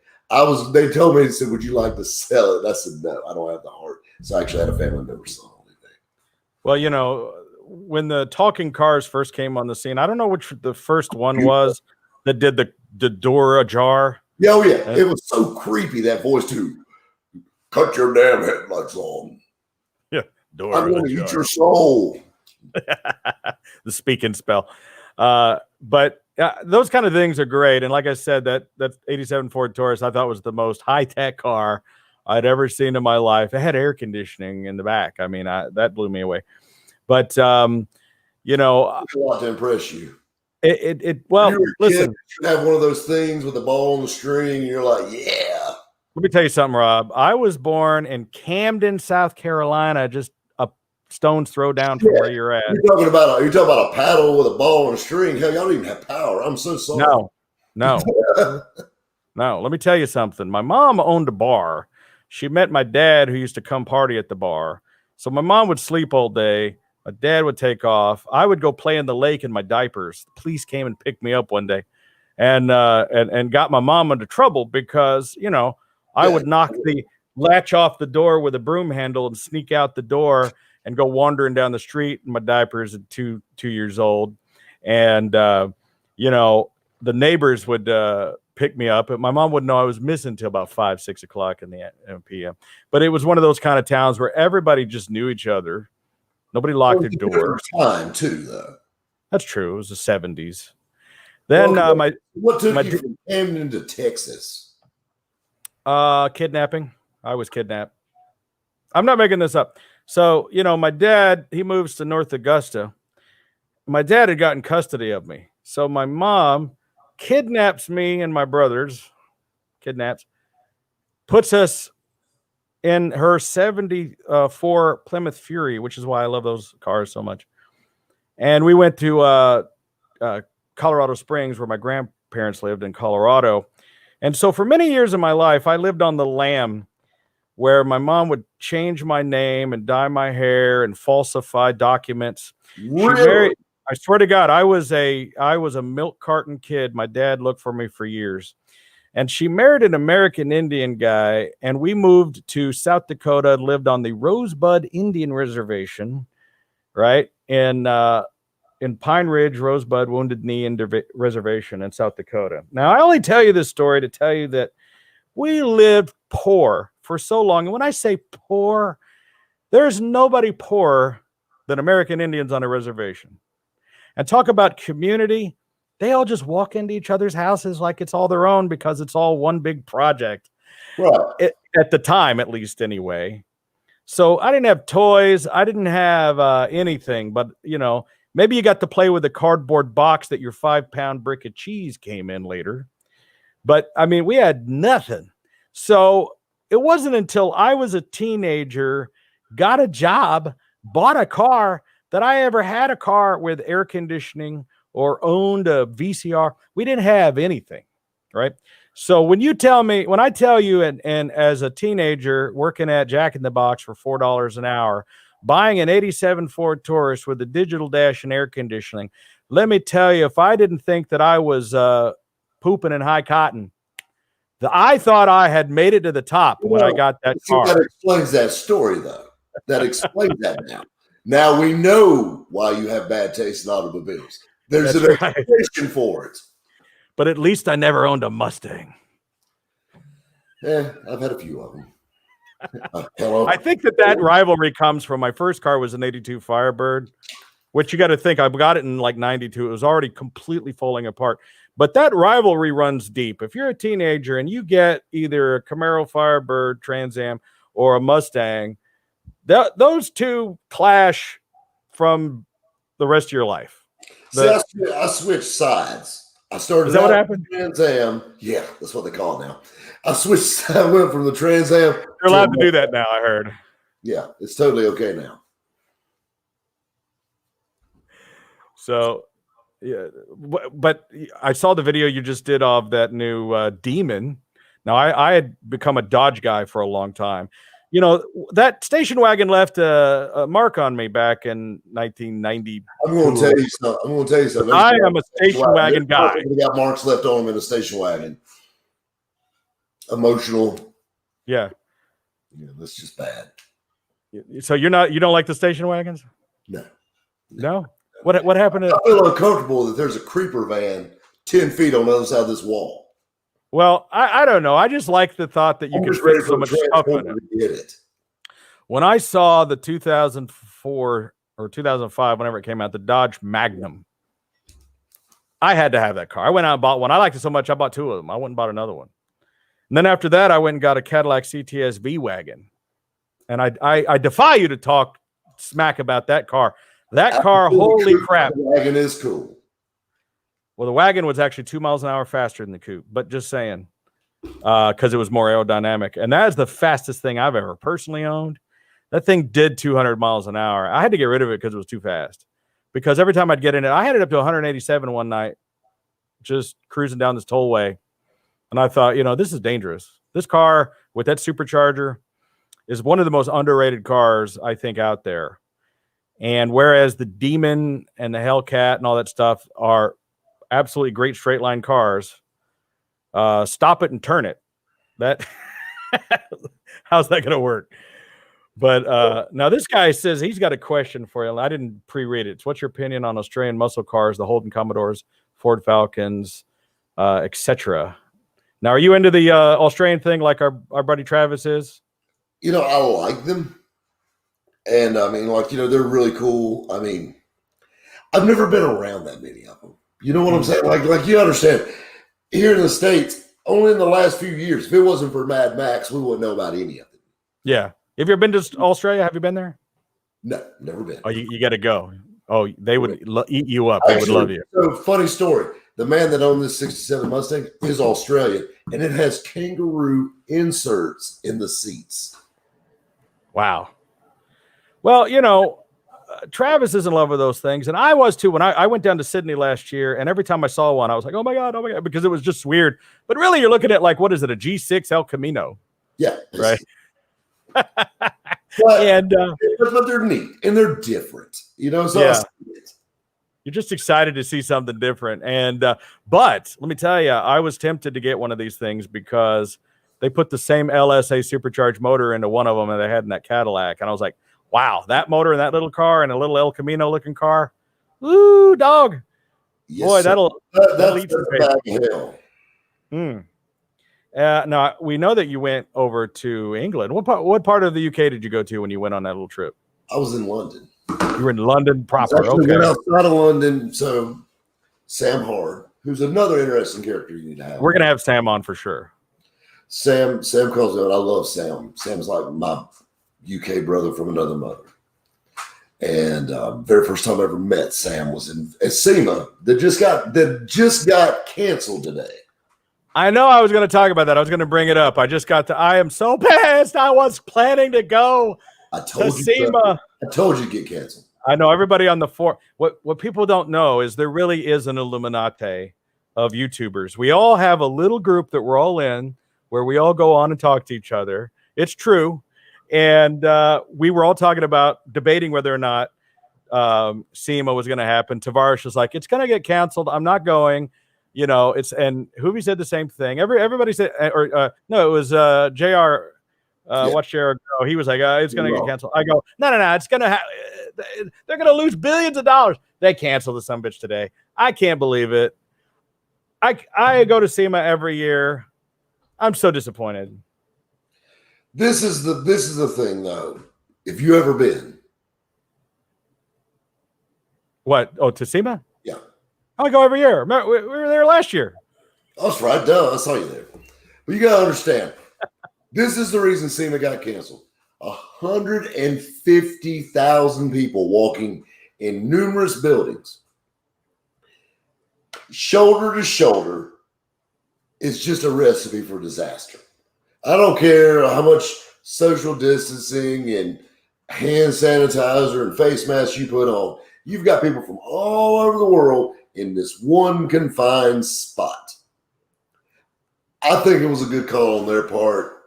They told me, they said, would you like to sell it? And I said, no, I don't have the heart. So I actually had a family member sell it on eBay. Well, when the talking cars first came on the scene, I don't know which the first one was that did the door ajar. Yeah, oh yeah. It was so creepy, that voice too. Cut your damn headlights on. Yeah. Door I'm going to eat your soul. The speaking spell. But those kind of things are great. And like I said, that 87 Ford Taurus, I thought was the most high-tech car I'd ever seen in my life. It had air conditioning in the back. I mean, that blew me away. But, a lot to impress you. Well, listen. You have one of those things with the ball on the string, and you're like, yeah. Let me tell you something, Rob. I was born in Camden, South Carolina, just a stone's throw down from where you're at. You're talking about a paddle with a ball and a string. Hell, y'all don't even have power. I'm so sorry. No. No, let me tell you something. My mom owned a bar. She met my dad, who used to come party at the bar. So my mom would sleep all day. My dad would take off. I would go play in the lake in my diapers. The police came and picked me up one day and got my mom into trouble because, I would knock the latch off the door with a broom handle and sneak out the door and go wandering down the street in my diapers at 2 years old. And, the neighbors would pick me up, but my mom wouldn't know I was missing until about 5, 6 o'clock in the p.m. But it was one of those kind of towns where everybody just knew each other. Nobody locked their doors. Time too, though. That's true. It was the 70s. Then what took you from Camden to Texas? Kidnapping. I was kidnapped. I'm not making this up. So, my dad, he moves to North Augusta. My dad had gotten custody of me. So my mom kidnaps me and my brothers, puts us in her 74 Plymouth Fury, which is why I love those cars so much. And we went to Colorado Springs, where my grandparents lived in Colorado. And so for many years of my life, I lived on the lam, where my mom would change my name and dye my hair and falsify documents. Really? I swear to God, I was a milk carton kid. My dad looked for me for years. And she married an American Indian guy, and we moved to South Dakota, lived on the Rosebud Indian Reservation, right? In Pine Ridge, Rosebud, Wounded Knee Reservation in South Dakota. Now, I only tell you this story to tell you that we lived poor for so long. And when I say poor, there's nobody poorer than American Indians on a reservation. And talk about community. They all just walk into each other's houses like it's all their own because it's all one big project. Right. At the time, at least, anyway. So I didn't have toys. I didn't have anything, but, maybe you got to play with the cardboard box that your 5-pound brick of cheese came in later. But, I mean, we had nothing. So it wasn't until I was a teenager, got a job, bought a car, that I ever had a car with air conditioning or owned a VCR. We didn't have anything, right? So when I tell you, and as a teenager working at Jack in the Box for $4 an hour, buying an 87 Ford Taurus with a digital dash and air conditioning, let me tell you, if I didn't think that I was pooping in high cotton, I thought I had made it to the top when I got that car. That explains that story, though. That explains that now. Now we know why you have bad taste in automobiles. There's an explanation for it. But at least I never owned a Mustang. Yeah, I've had a few of them. I think that rivalry comes from my first car was an 82 Firebird, which you got to think I got it in like 92. It was already completely falling apart. But that rivalry runs deep. If you're a teenager and you get either a Camaro Firebird, Trans Am, or a Mustang, those two clash from the rest of your life. I switched sides. I started. Is that what happened? Trans Am. Yeah, that's what they call it now. I went from the Trans Am. You're allowed to do that now, I heard. Yeah, it's totally okay now. So, yeah, but I saw the video you just did of that new Demon. Now, I had become a Dodge guy for a long time. That station wagon left a mark on me back in 1990. I'm going to tell you something. I am a station wagon guy. We got marks left on them in a station wagon. Emotional. Yeah. Yeah, that's just bad. So you don't like the station wagons? No. What happened? I feel uncomfortable that there's a creeper van 10 feet on the other side of this wall. Well, I don't know. I just like the thought that you can fit so much stuff in it. When I saw the 2004 or 2005, whenever it came out, the Dodge Magnum, I had to have that car. I went out and bought one. I liked it so much, I bought two of them. I went and bought another one. And then after that, I went and got a Cadillac CTS V-Wagon. And I defy you to talk smack about that car. That car, holy crap. The wagon is cool. Well, the wagon was actually 2 miles an hour faster than the coupe, but just saying, because it was more aerodynamic. And that is the fastest thing I've ever personally owned. That thing did 200 miles an hour. I had to get rid of it because it was too fast. Because every time I'd get in it, I had it up to 187 one night, just cruising down this tollway. And I thought, this is dangerous. This car with that supercharger is one of the most underrated cars, I think, out there. And whereas the Demon and the Hellcat and all that stuff are absolutely great straight line cars, stop it and turn it. That how's that going to work? But now this guy says he's got a question for you. I didn't pre-read it. So what's your opinion on Australian muscle cars, the Holden Commodores, Ford Falcons, etc.? Now, are you into the Australian thing like our buddy Travis is? I like them. And I mean, they're really cool. I mean, I've never been around that many of them. You know what I'm saying? Like you understand, here in the States, only in the last few years, if it wasn't for Mad Max, we wouldn't know about any of it. Yeah. Have you ever been to Australia? Have you been there? No, never been. Oh, you got to go. Oh, they would eat you up. They would love you. So, funny story. The man that owned this 67 Mustang is Australian, and it has kangaroo inserts in the seats. Wow. Well, Travis is in love with those things, and I was too. When I went down to Sydney last year, and every time I saw one, I was like, oh my God, because it was just weird. But really, you're looking at what is it, a G6 El Camino? Yeah. Right. But they're neat, and they're different. So yeah. You're just excited to see something different. And but let me tell you, I was tempted to get one of these things because they put the same LSA supercharged motor into one of them that they had in that Cadillac, and I was like, wow, that motor in that little car and a little El Camino looking car, ooh, dog, Yes, boy, sir. that'll eat some That's a bag of hell. Now we know that you went over to England. What part of the UK did you go to when you went on that little trip? I was in London. You were in London proper. Actually Okay. went outside of London. So Sam Hard, who's another interesting character you need to have. We're gonna have Sam on for sure. Sam calls me out. I love Sam. Sam's like my UK brother from another mother. And very first time I ever met Sam was at SEMA that just got canceled today. I know I was going to talk about that. I was going to bring it up. I am so pissed. I was planning to go to SEMA. I told you to get canceled. I know everybody on the forum. What people don't know is there really is an Illuminati of YouTubers. We all have a little group that we're all in where we all go on and talk to each other. It's true. And we were all debating whether or not SEMA was going to happen. Tavares was like, it's going to get canceled. I'm not going. And Hoovy said the same thing. Everybody said, no, it was JR. Watch JR go. He was like, it's going to get canceled. I go, no. It's going to they're going to lose billions of dollars. They canceled the sumbitch today. I can't believe it. I go to SEMA every year. I'm so disappointed. This is the thing, though. If you ever been, what? Oh, to SEMA? Yeah, I go every year. We were there last year. That's right. Duh, I saw you there. But you gotta understand, this is the reason SEMA got canceled. 150,000 people walking in numerous buildings, shoulder to shoulder, is just a recipe for disaster. I don't care how much social distancing and hand sanitizer and face masks you put on. You've got people from all over the world in this one confined spot. I think it was a good call on their part.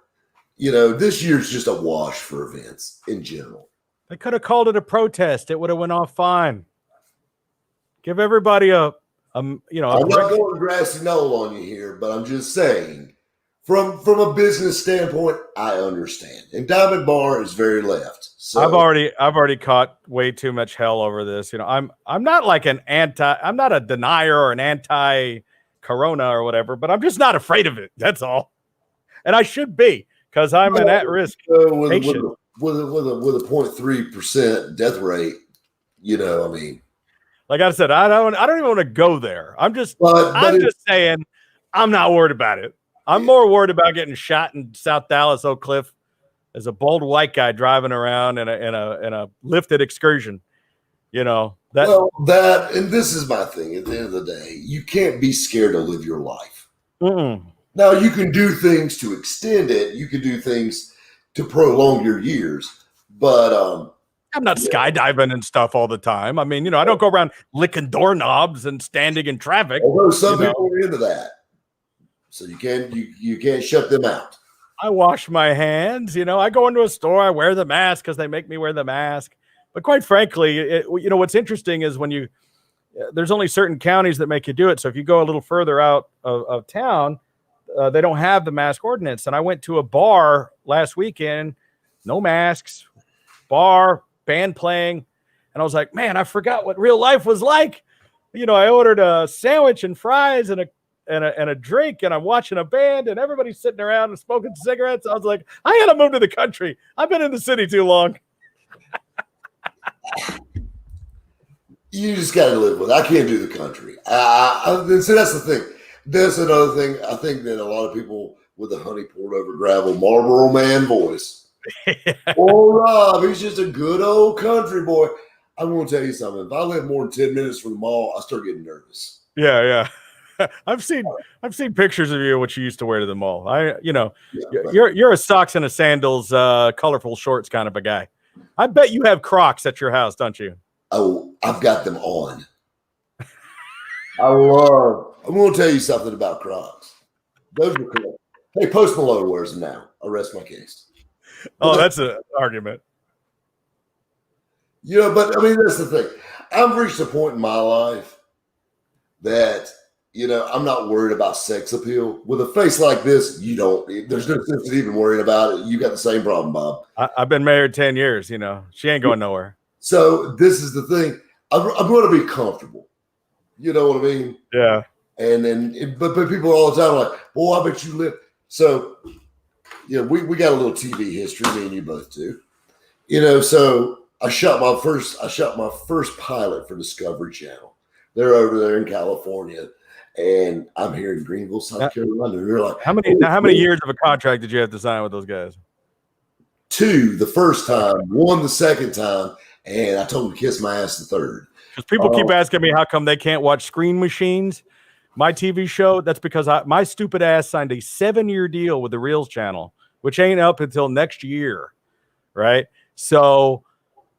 This year's just a wash for events in general. They could have called it a protest. It would have went off fine. Give everybody I'm not going grassy knoll on you here, but I'm just saying, from a business standpoint, I understand. And Diamond Bar is very left. So I've already caught way too much hell over this. I'm not like I'm not a denier or an anti-corona or whatever, but I'm just not afraid of it. That's all. And I should be, because I'm an at-risk patient. With a 0.3% death rate, like I said, I don't even want to go there. I'm just saying I'm not worried about it. I'm more worried about getting shot in South Dallas, Oak Cliff, as a bold white guy driving around in a lifted excursion. And this is my thing. At the end of the day, you can't be scared to live your life. Mm-mm. Now, you can do things to extend it. You can do things to prolong your years, but I'm not skydiving and stuff all the time. I mean, I don't go around licking doorknobs and standing in traffic. Although some people are into that, so you can't shut them out. I wash my hands. I go into a store. I wear the mask because they make me wear the mask. But quite frankly, what's interesting is when there's only certain counties that make you do it. So if you go a little further out of town, they don't have the mask ordinance. And I went to a bar last weekend, no masks, bar, band playing. And I was like, man, I forgot what real life was like. I ordered a sandwich and fries and a drink, and I'm watching a band, and everybody's sitting around and smoking cigarettes. I was like, I gotta move to the country. I've been in the city too long. You just gotta live with it. I can't do the country. So that's the thing. That's another thing. I think that a lot of people with a honey poured over gravel Marlboro Man voice. Oh, Rob, he's just a good old country boy. I'm going to tell you something. If I live more than 10 minutes from the mall, I start getting nervous. Yeah. I've seen pictures of you, what you used to wear to the mall. You're a socks and a sandals, colorful shorts kind of a guy. I bet you have Crocs at your house, don't you? Oh, I've got them on. I'm going to tell you something about Crocs. Those are cool. Hey, Post Malone wears them now. I rest my case. Oh, that's an argument. But I mean, that's the thing. I've reached a point in my life that, I'm not worried about sex appeal. With a face like this, there's no sense in even worrying about it. You got the same problem, Bob. I've been married 10 years, she ain't going nowhere. So this is the thing. I'm going to be comfortable. You know what I mean? Yeah. But people all the time are like, "Boy, I bet you live." So, we got a little TV history. Me and you both do. So I shot my first pilot for Discovery Channel. They're over there in California, and I'm here in Greenville, South Carolina. And they're like, how many years of a contract did you have to sign with those guys? 2 the first time, 1 the second time, and I told them to kiss my ass the third. Because people keep asking me how come they can't watch Screen Machines, my TV show. That's because my stupid ass signed a 7-year deal with the Reels channel, which ain't up until next year, right? So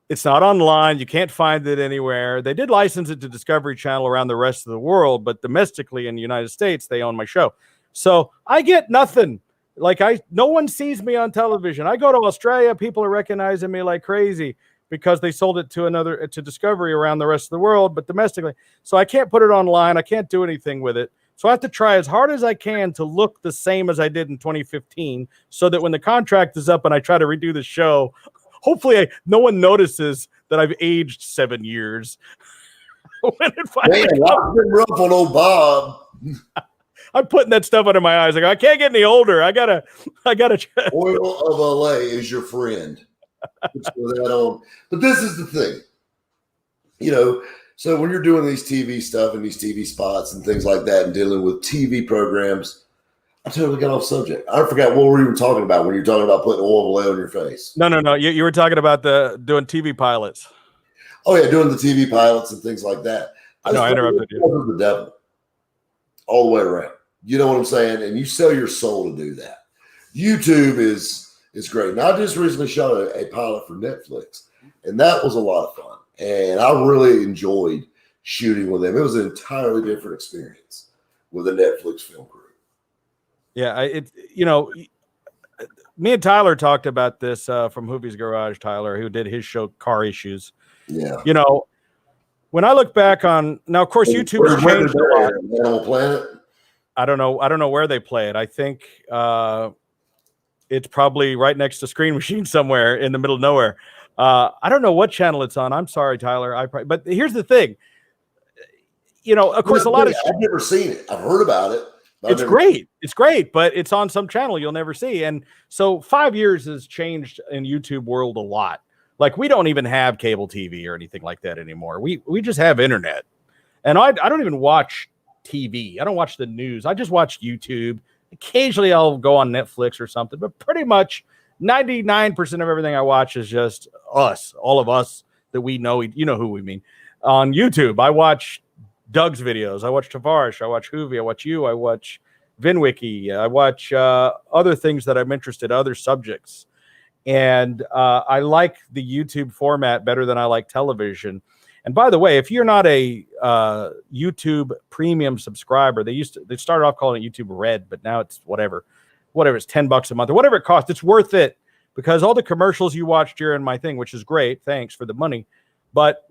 it's not online. You can't find it anywhere. They did license it to Discovery Channel around the rest of the world, but domestically in the United States, they own my show. So I get nothing. No one sees me on television. I go to Australia, people are recognizing me like crazy because they sold it to Discovery around the rest of the world, but domestically. So I can't put it online. I can't do anything with it. So I have to try as hard as I can to look the same as I did in 2015 so that when the contract is up and I try to redo the show, hopefully no one notices that I've aged 7 years. When it finally Man, I've been rough on old Bob. I'm putting that stuff under my eyes. I can't get any older. I gotta. Oil of LA is your friend. But this is the thing, so when you're doing these TV stuff and these TV spots and things like that and dealing with TV programs, I totally got off subject. I forgot what we were even talking about when you're talking about putting oil of LA on your face. No. You were talking about doing TV pilots. Oh yeah, doing the TV pilots and things like that. I know I interrupted you. The devil, all the way around. You know what I'm saying? And you sell your soul to do that. YouTube is great. And I just recently shot a pilot for Netflix, and that was a lot of fun. And I really enjoyed shooting with them. It was an entirely different experience with a Netflix film crew. Yeah, me and Tyler talked about this from Hoovie's Garage. Tyler, who did his show Car Issues. Yeah. When I look back on now, of course, YouTube has changed a lot. Animal Planet. I don't know where they play it. I think it's probably right next to Screen Machine somewhere in the middle of nowhere. I don't know what channel it's on. I'm sorry, Tyler. But here's the thing. Of course, I've never seen it. I've heard about it. It's great. It's great, but it's on some channel you'll never see. And so 5 years has changed in YouTube world a lot. Like we don't even have cable TV or anything like that anymore. We just have internet. And I don't even watch TV. I don't watch the news. I just watch YouTube. Occasionally I'll go on Netflix or something, but pretty much 99% of everything I watch is just us, all of us that we know. You know who we mean. On YouTube, I watch Doug's videos. I watch Tavarish. I watch Hoovie. I watch you. I watch VinWiki. I watch other things that I'm interested in, other subjects. And I like the YouTube format better than I like television. And by the way, if you're not a YouTube premium subscriber, they started off calling it YouTube Red, but now it's whatever it's $10 a month or whatever it costs. It's worth it because all the commercials you watch during my thing, which is great, thanks for the money. But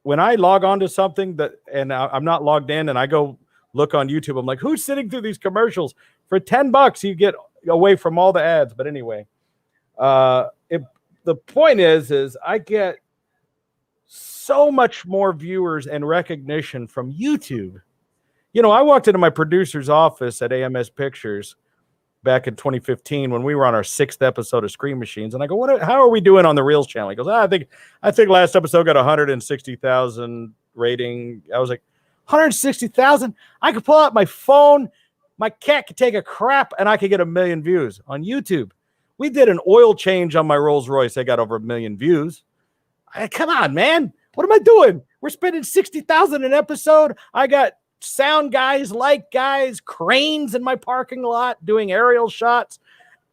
when I log on to something and I'm not logged in and I go look on YouTube, I'm like, who's sitting through these commercials? For $10, you get away from all the ads. But anyway, the point is I get so much more viewers and recognition from YouTube. I walked into my producer's office at AMS Pictures back in 2015 when we were on our 6th episode of Screen Machines, and I go, how are we doing on the Reels channel? He goes, I think last episode got 160,000 rating. I was like, 160,000? I could pull out my phone, my cat could take a crap, and I could get 1 million views on YouTube. We did an oil change on my Rolls Royce. I got over 1 million views. Come on, man. What am I doing? We're spending 60,000 an episode. I got sound guys, light guys, cranes in my parking lot doing aerial shots.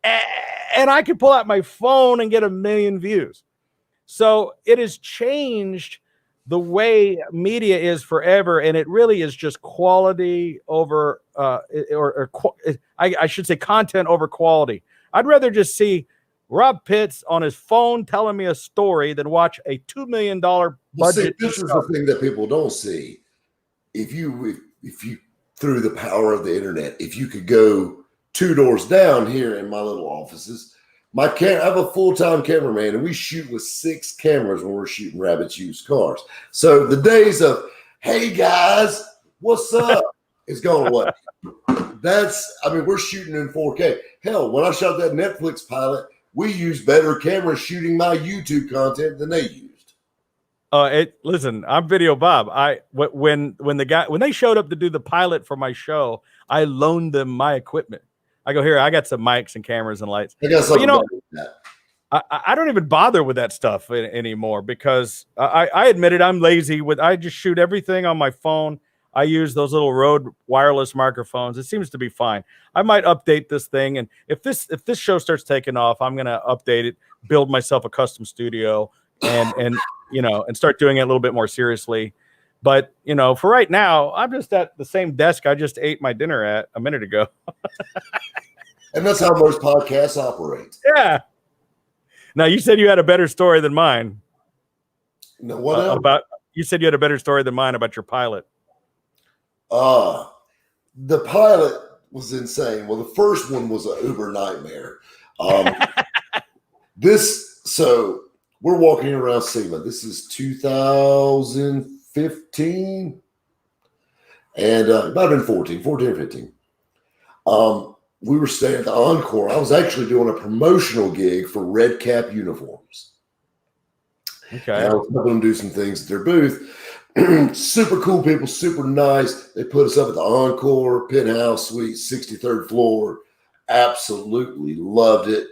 And I could pull out my phone and get 1 million views. So it has changed the way media is forever. And it really is just quality over, I should say content over quality. I'd rather just see Rob Pitts on his phone telling me a story than watch a $2 million budget. This is the thing that people don't see. If you through the power of the internet, if you could go 2 doors down here in my little offices, I have a full-time cameraman, and we shoot with 6 cameras when we're shooting Rabbit's used cars. So the days of, hey guys, what's up, is going away. We're shooting in 4K. Hell, when I shot that Netflix pilot, we used better cameras shooting my YouTube content than they used. Listen, I'm Videobob. When they showed up to do the pilot for my show, I loaned them my equipment. I go, here, I got some mics and cameras and lights. I got something I don't even bother with that stuff anymore because I admit it, I'm lazy. I just shoot everything on my phone. I use those little Rode wireless microphones. It seems to be fine. I might update this thing, and if this show starts taking off, I'm gonna update it, build myself a custom studio, and start doing it a little bit more seriously. But for right now, I'm just at the same desk I just ate my dinner at a minute ago. And that's how most podcasts operate. Yeah. Now, you said you had a better story than mine. No, what you said you had a better story than mine about your pilot. The pilot was insane. Well, the first one was an uber nightmare. So we're walking around SEMA. This is 2015, and it might have been 14 or 15. We were staying at the Encore. I was actually doing a promotional gig for Red Cap uniforms. Okay. And I was helping them do some things at their booth. Super cool people, super nice. They put us up at the Encore penthouse suite, 63rd floor. Absolutely loved it.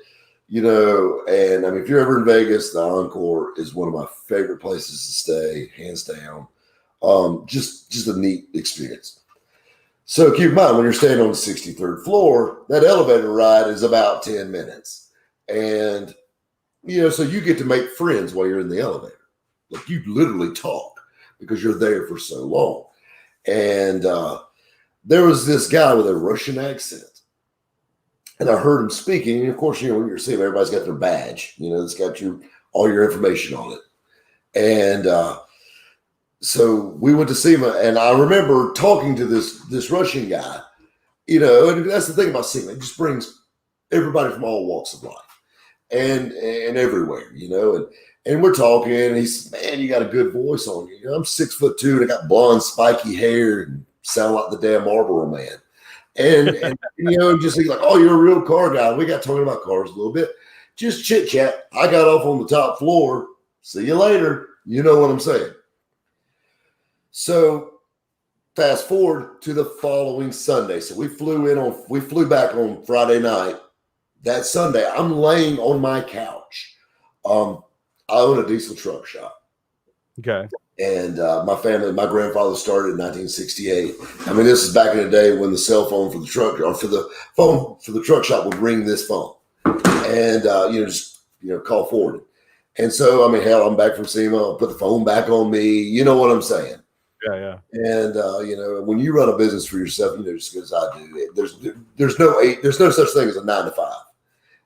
And I mean, if you're ever in Vegas, the Encore is one of my favorite places to stay, hands down. Just a neat experience. So keep in mind, when you're staying on the 63rd floor, that elevator ride is about 10 minutes. And, so you get to make friends while you're in the elevator. Like, you literally talk because you're there for so long. And there was this guy with a Russian accent. And I heard him speaking. And of course, when you're seeing everybody's got their badge, it's got all your information on it. And so we went to SEMA, and I remember talking to this Russian guy, and that's the thing about SEMA. It just brings everybody from all walks of life and everywhere, and we're talking, and he says, man, you got a good voice on you. I'm 6'2", and I got blonde, spiky hair and sound like the damn Marlboro Man. And just he's like, oh, you're a real car guy. We got talking about cars a little bit, just chit chat. I got off on the top floor. See you later. You know what I'm saying? So fast forward to the following Sunday. So we flew back on Friday night. That Sunday, I'm laying on my couch. I own a diesel truck shop. Okay. And my grandfather started in 1968. I mean, this is back in the day when the cell phone for the truck, or for the phone for the truck shop, would ring this phone, and call forward. And so, I mean, hell, I'm back from SEMA. I'll put the phone back on me. You know what I'm saying? Yeah. And when you run a business for yourself, just as I do, there's no such thing as a 9 to 5.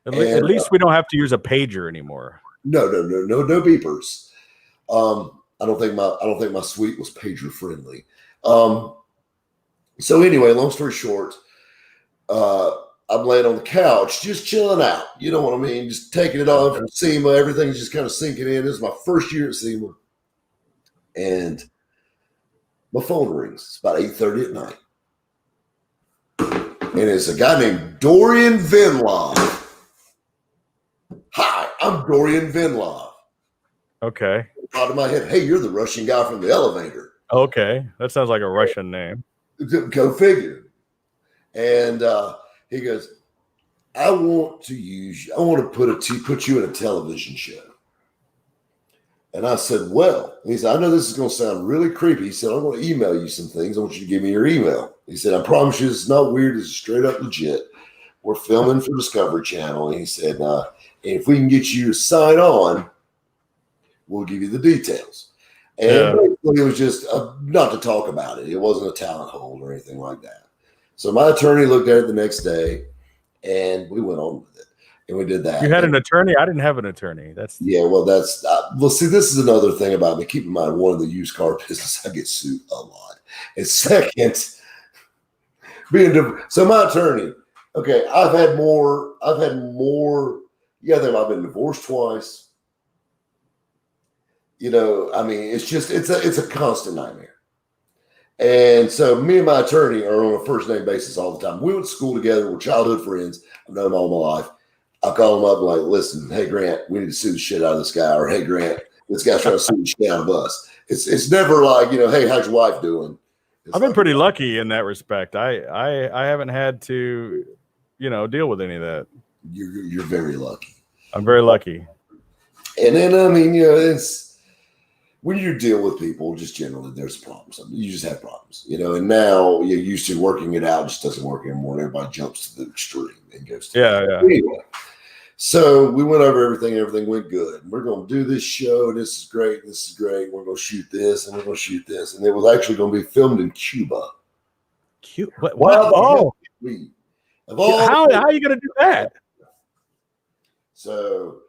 At least we don't have to use a pager anymore. No beepers. I don't think my suite was pager friendly. So anyway, long story short, I'm laying on the couch, just chilling out. You know what I mean? Just taking it on from SEMA. Everything's just kind of sinking in. This is my first year at SEMA, and my phone rings. It's about 8:30 at night, and it's a guy named Dorian Vinlov. Hi, I'm Dorian Vinlov. Okay. Out of my head, hey, you're the Russian guy from the elevator. Okay, that sounds like a Russian name. Go figure. And he goes, I want to put you in a television show. And I said, well, he said, I know this is going to sound really creepy. He said, I'm going to email you some things. I want you to give me your email. He said, I promise you it's not weird. It's straight up legit. We're filming for Discovery Channel. And he said, if we can get you to sign on, we'll give you the details. And basically it was just not to talk about it. It wasn't a talent hold or anything like that. So my attorney looked at it the next day, and we went on with it. and we did that. You had an attorney? I didn't have an attorney. That's yeah. Well, that's well. See, this is another thing about me. Keep in mind, one of the used car business, I get sued a lot. And second, so my attorney. Okay, I've had more. Yeah, I've been divorced twice. You know, I mean, it's a constant nightmare. And so me and my attorney are on a first name basis all the time. We went to school together. We're childhood friends. I've known him all my life. I call him up and like, listen, hey Grant, we need to sue the shit out of this guy. Or hey Grant, this guy's trying to sue the shit out of us. It's never like, you know, hey, how's your wife doing? I've been pretty lucky in that respect. I haven't had to, you know, deal with any of that. You're very lucky. I'm very lucky. And then I mean, you know, it's when you deal with people, just generally, there's problems. I mean, you just have problems, you know. And now you're used to working it out; it just doesn't work anymore. And everybody jumps to the extreme and goes to anyway. So we went over everything. Everything went good. We're going to do this show. And this is great. This is great. We're going to shoot this, and we're going to shoot this, and it was actually going to be filmed in Cuba. Cuba? What? Oh, how are you going to do that? So,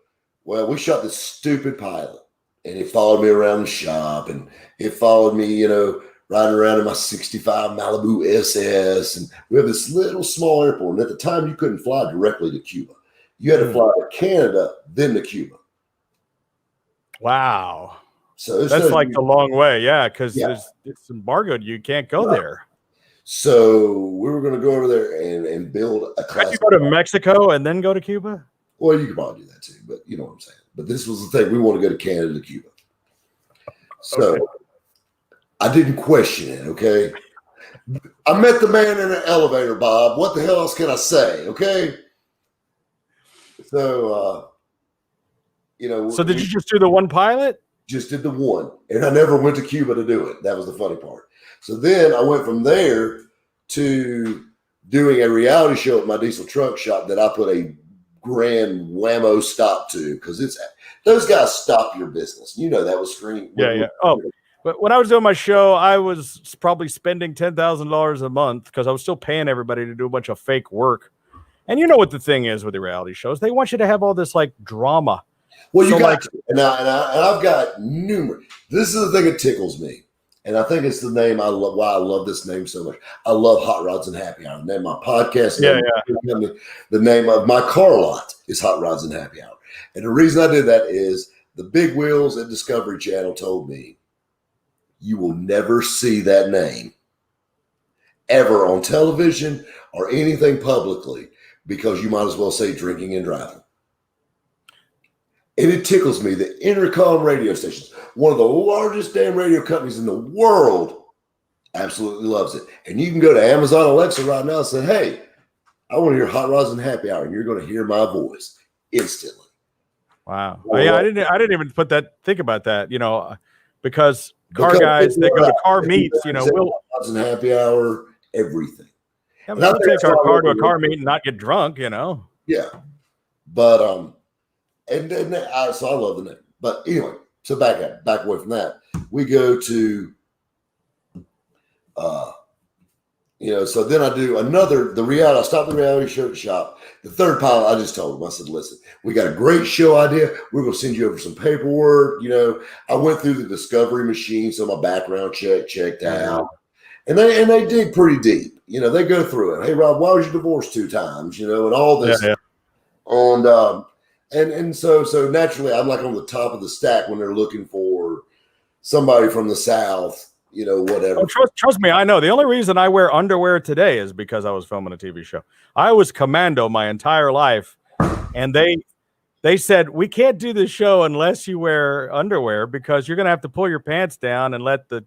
well, we shot this stupid pilot. And it followed me around the shop, and it followed me, you know, riding around in my 65 Malibu SS. And we have this little small airport. And at the time, you couldn't fly directly to Cuba. You had to fly to Canada, then to Cuba. Wow. So that's like a long way. Yeah, because it's embargoed. You can't go there. So we were going to go over there and build a class. Could you go to Mexico and then go to Cuba? Well, you could probably do that too, but you know what I'm saying. But this was the thing. We want to go to Canada to Cuba. So I didn't question it, okay? I met the man in an elevator, Bob. What the hell else can I say, okay? So, you know. So did you just do the one pilot? Just did the one. And I never went to Cuba to do it. That was the funny part. So then I went from there to doing a reality show at my diesel truck shop that I put a grand whammo stop to, because it's those guys stop your business. You know that was screen. Yeah. Oh, but when I was doing my show, I was probably spending $10,000 a month because I was still paying everybody to do a bunch of fake work. And you know what the thing is with the reality shows? They want you to have all this like drama. Well, you got to. And I've got numerous. This is the thing that tickles me. And I think it's the name I love. Why I love this name so much. I love Hot Rods and Happy Hour. The name of my podcast. The name of my car lot is Hot Rods and Happy Hour. And the reason I did that is the big wheels at Discovery Channel told me you will never see that name ever on television or anything publicly, because you might as well say drinking and driving. And it tickles me. The Intercom radio stations, one of the largest damn radio companies in the world, absolutely loves it. And you can go to Amazon Alexa right now and say, hey, I want to hear Hot Rods and Happy Hour. And you're going to hear my voice instantly. Wow. Yeah, I didn't even think about that, you know, because car guys that go to car meets, you know, Hot Rods and Happy Hour, everything. Yeah, we'll take our car to a car meet and not get drunk, you know. Yeah. But so I love the name. But anyway, so back away from that. We go to so then I do I stopped the reality show shop. The third pilot, I just told him, I said, listen, we got a great show idea. We're going to send you over some paperwork. You know, I went through the Discovery machine, so my background checked out. And they dig pretty deep. You know, they go through it. Hey, Rob, why was you divorced 2 times? You know, and all this. Yeah. And so naturally, I'm like on the top of the stack when they're looking for somebody from the South, you know, whatever. Oh, trust me, I know. The only reason I wear underwear today is because I was filming a TV show. I was commando my entire life, and they said, we can't do this show unless you wear underwear, because you're going to have to pull your pants down and let the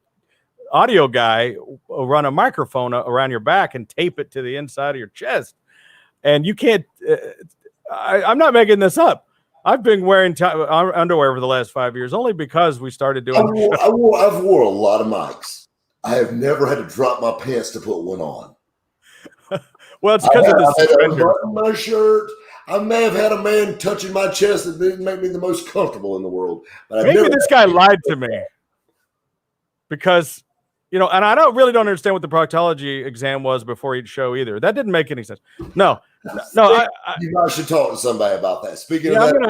audio guy run a microphone around your back and tape it to the inside of your chest. And you can't I'm not making this up. I've been wearing underwear for the last 5 years only because we started doing I've wore a lot of mics. I have never had to drop my pants to put one on. Well, it's because of the suspenders. My shirt. I may have had a man touching my chest that didn't make me the most comfortable in the world. But maybe this guy lied to me, because, you know, and I don't understand what the proctology exam was before each show either. That didn't make any sense. No, No, You guys should talk to somebody about that. Speaking of I'm that, gonna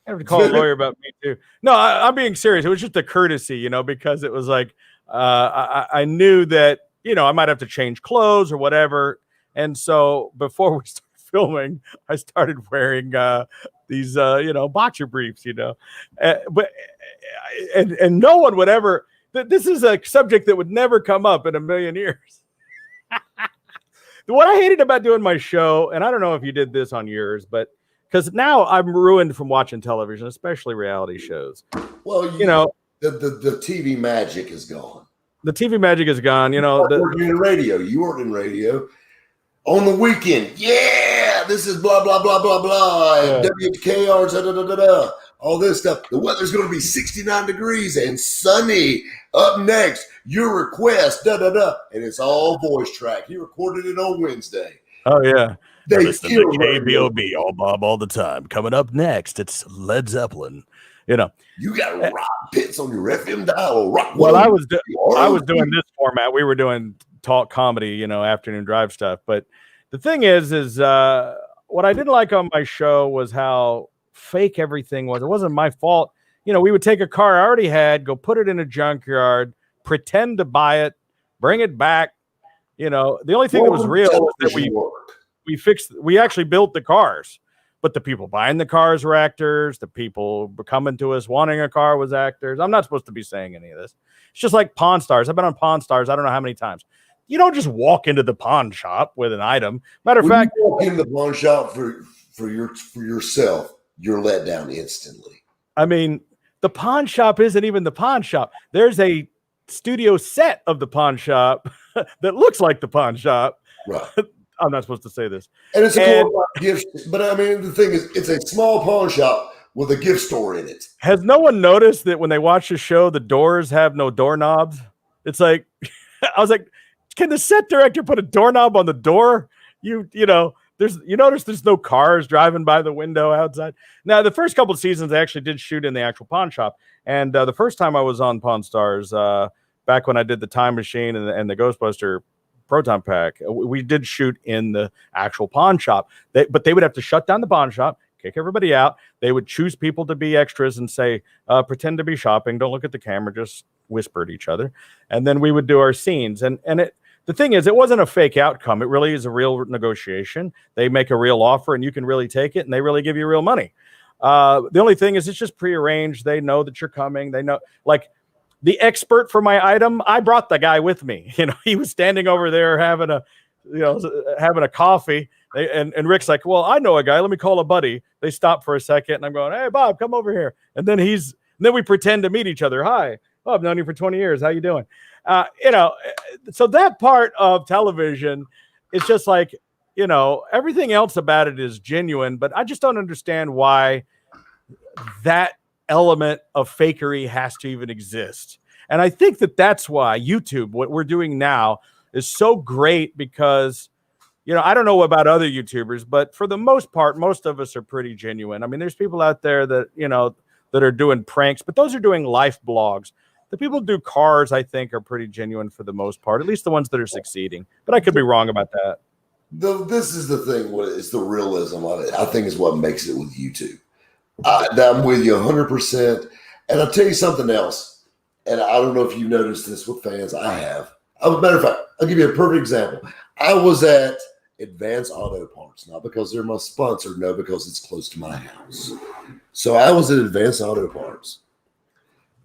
have to call a lawyer about me too. No, I'm being serious. It was just a courtesy, because it was like I knew that I might have to change clothes or whatever, and so before we started filming, I started wearing these boxer briefs, but and no one would ever. This is a subject that would never come up in a million years. What I hated about doing my show, and I don't know if you did this on yours, but because now I'm ruined from watching television, especially reality shows. Well, the TV magic is gone. The TV magic is gone. You worked in radio. You worked in radio on the weekend. Yeah, this is blah blah blah blah blah. Yeah. WKR, da, da, da, da, da, all this stuff. The weather's going to be 69 degrees and sunny. Up next, your request, da da da, and it's all voice track. He recorded it on Wednesday. Oh yeah. They listen to KBOB all Bob all the time. Coming up next, it's Led Zeppelin. You got rock pits on your FM dial. Well, I was doing this format. We were doing talk comedy, afternoon drive stuff. But the thing is what I didn't like on my show was how fake everything was. It wasn't my fault. We would take a car I already had, go put it in a junkyard, pretend to buy it, bring it back. The only thing that was real was that we actually built the cars, but the people buying the cars were actors. The people coming to us wanting a car was actors. I'm not supposed to be saying any of this. It's just like Pawn Stars. I've been on Pawn Stars. I don't know how many times. You don't just walk into the pawn shop with an item. Matter of fact, you walk into the pawn shop for yourself, you're let down instantly. I mean, the pawn shop isn't even the pawn shop. There's a studio set of the pawn shop that looks like the pawn shop. Right. I'm not supposed to say this. And it's a gift, but I mean, the thing is, it's a small pawn shop with a gift store in it. Has no one noticed that when they watch the show, the doors have no doorknobs? It's like, I was like, can the set director put a doorknob on the door? You notice there's no cars driving by the window outside. Now, the first couple of seasons, I actually did shoot in the actual pawn shop. And the first time I was on Pawn Stars, back when I did the Time Machine and the Ghostbuster Proton Pack, we did shoot in the actual pawn shop. But they would have to shut down the pawn shop, kick everybody out. They would choose people to be extras and say, pretend to be shopping. Don't look at the camera, just whisper at each other. And then we would do our scenes. The thing is, it wasn't a fake outcome. It really is a real negotiation. They make a real offer and you can really take it and they really give you real money. The only thing is it's just prearranged. They know that you're coming. They know, like the expert for my item, I brought the guy with me. He was standing over there having a coffee. And Rick's like, well, I know a guy. Let me call a buddy. They stop for a second and I'm going, hey, Bob, come over here. And then then we pretend to meet each other. Hi. Oh, I've known you for 20 years. How you doing? So that part of television is just like, everything else about it is genuine, but I just don't understand why that element of fakery has to even exist. And I think that's why YouTube, what we're doing now, is so great because, I don't know about other YouTubers, but for the most part, most of us are pretty genuine. I mean, there's people out there that, that are doing pranks, but those are doing life blogs. The people who do cars, I think, are pretty genuine for the most part, at least the ones that are succeeding. But I could be wrong about that. This is the thing. It's the realism of it, I think, is what makes it with YouTube. I'm with you 100%. And I'll tell you something else. And I don't know if you noticed this with fans. I have. As a matter of fact, I'll give you a perfect example. I was at Advanced Auto Parts, not because they're my sponsor, no, because it's close to my house. So I was at Advanced Auto Parts.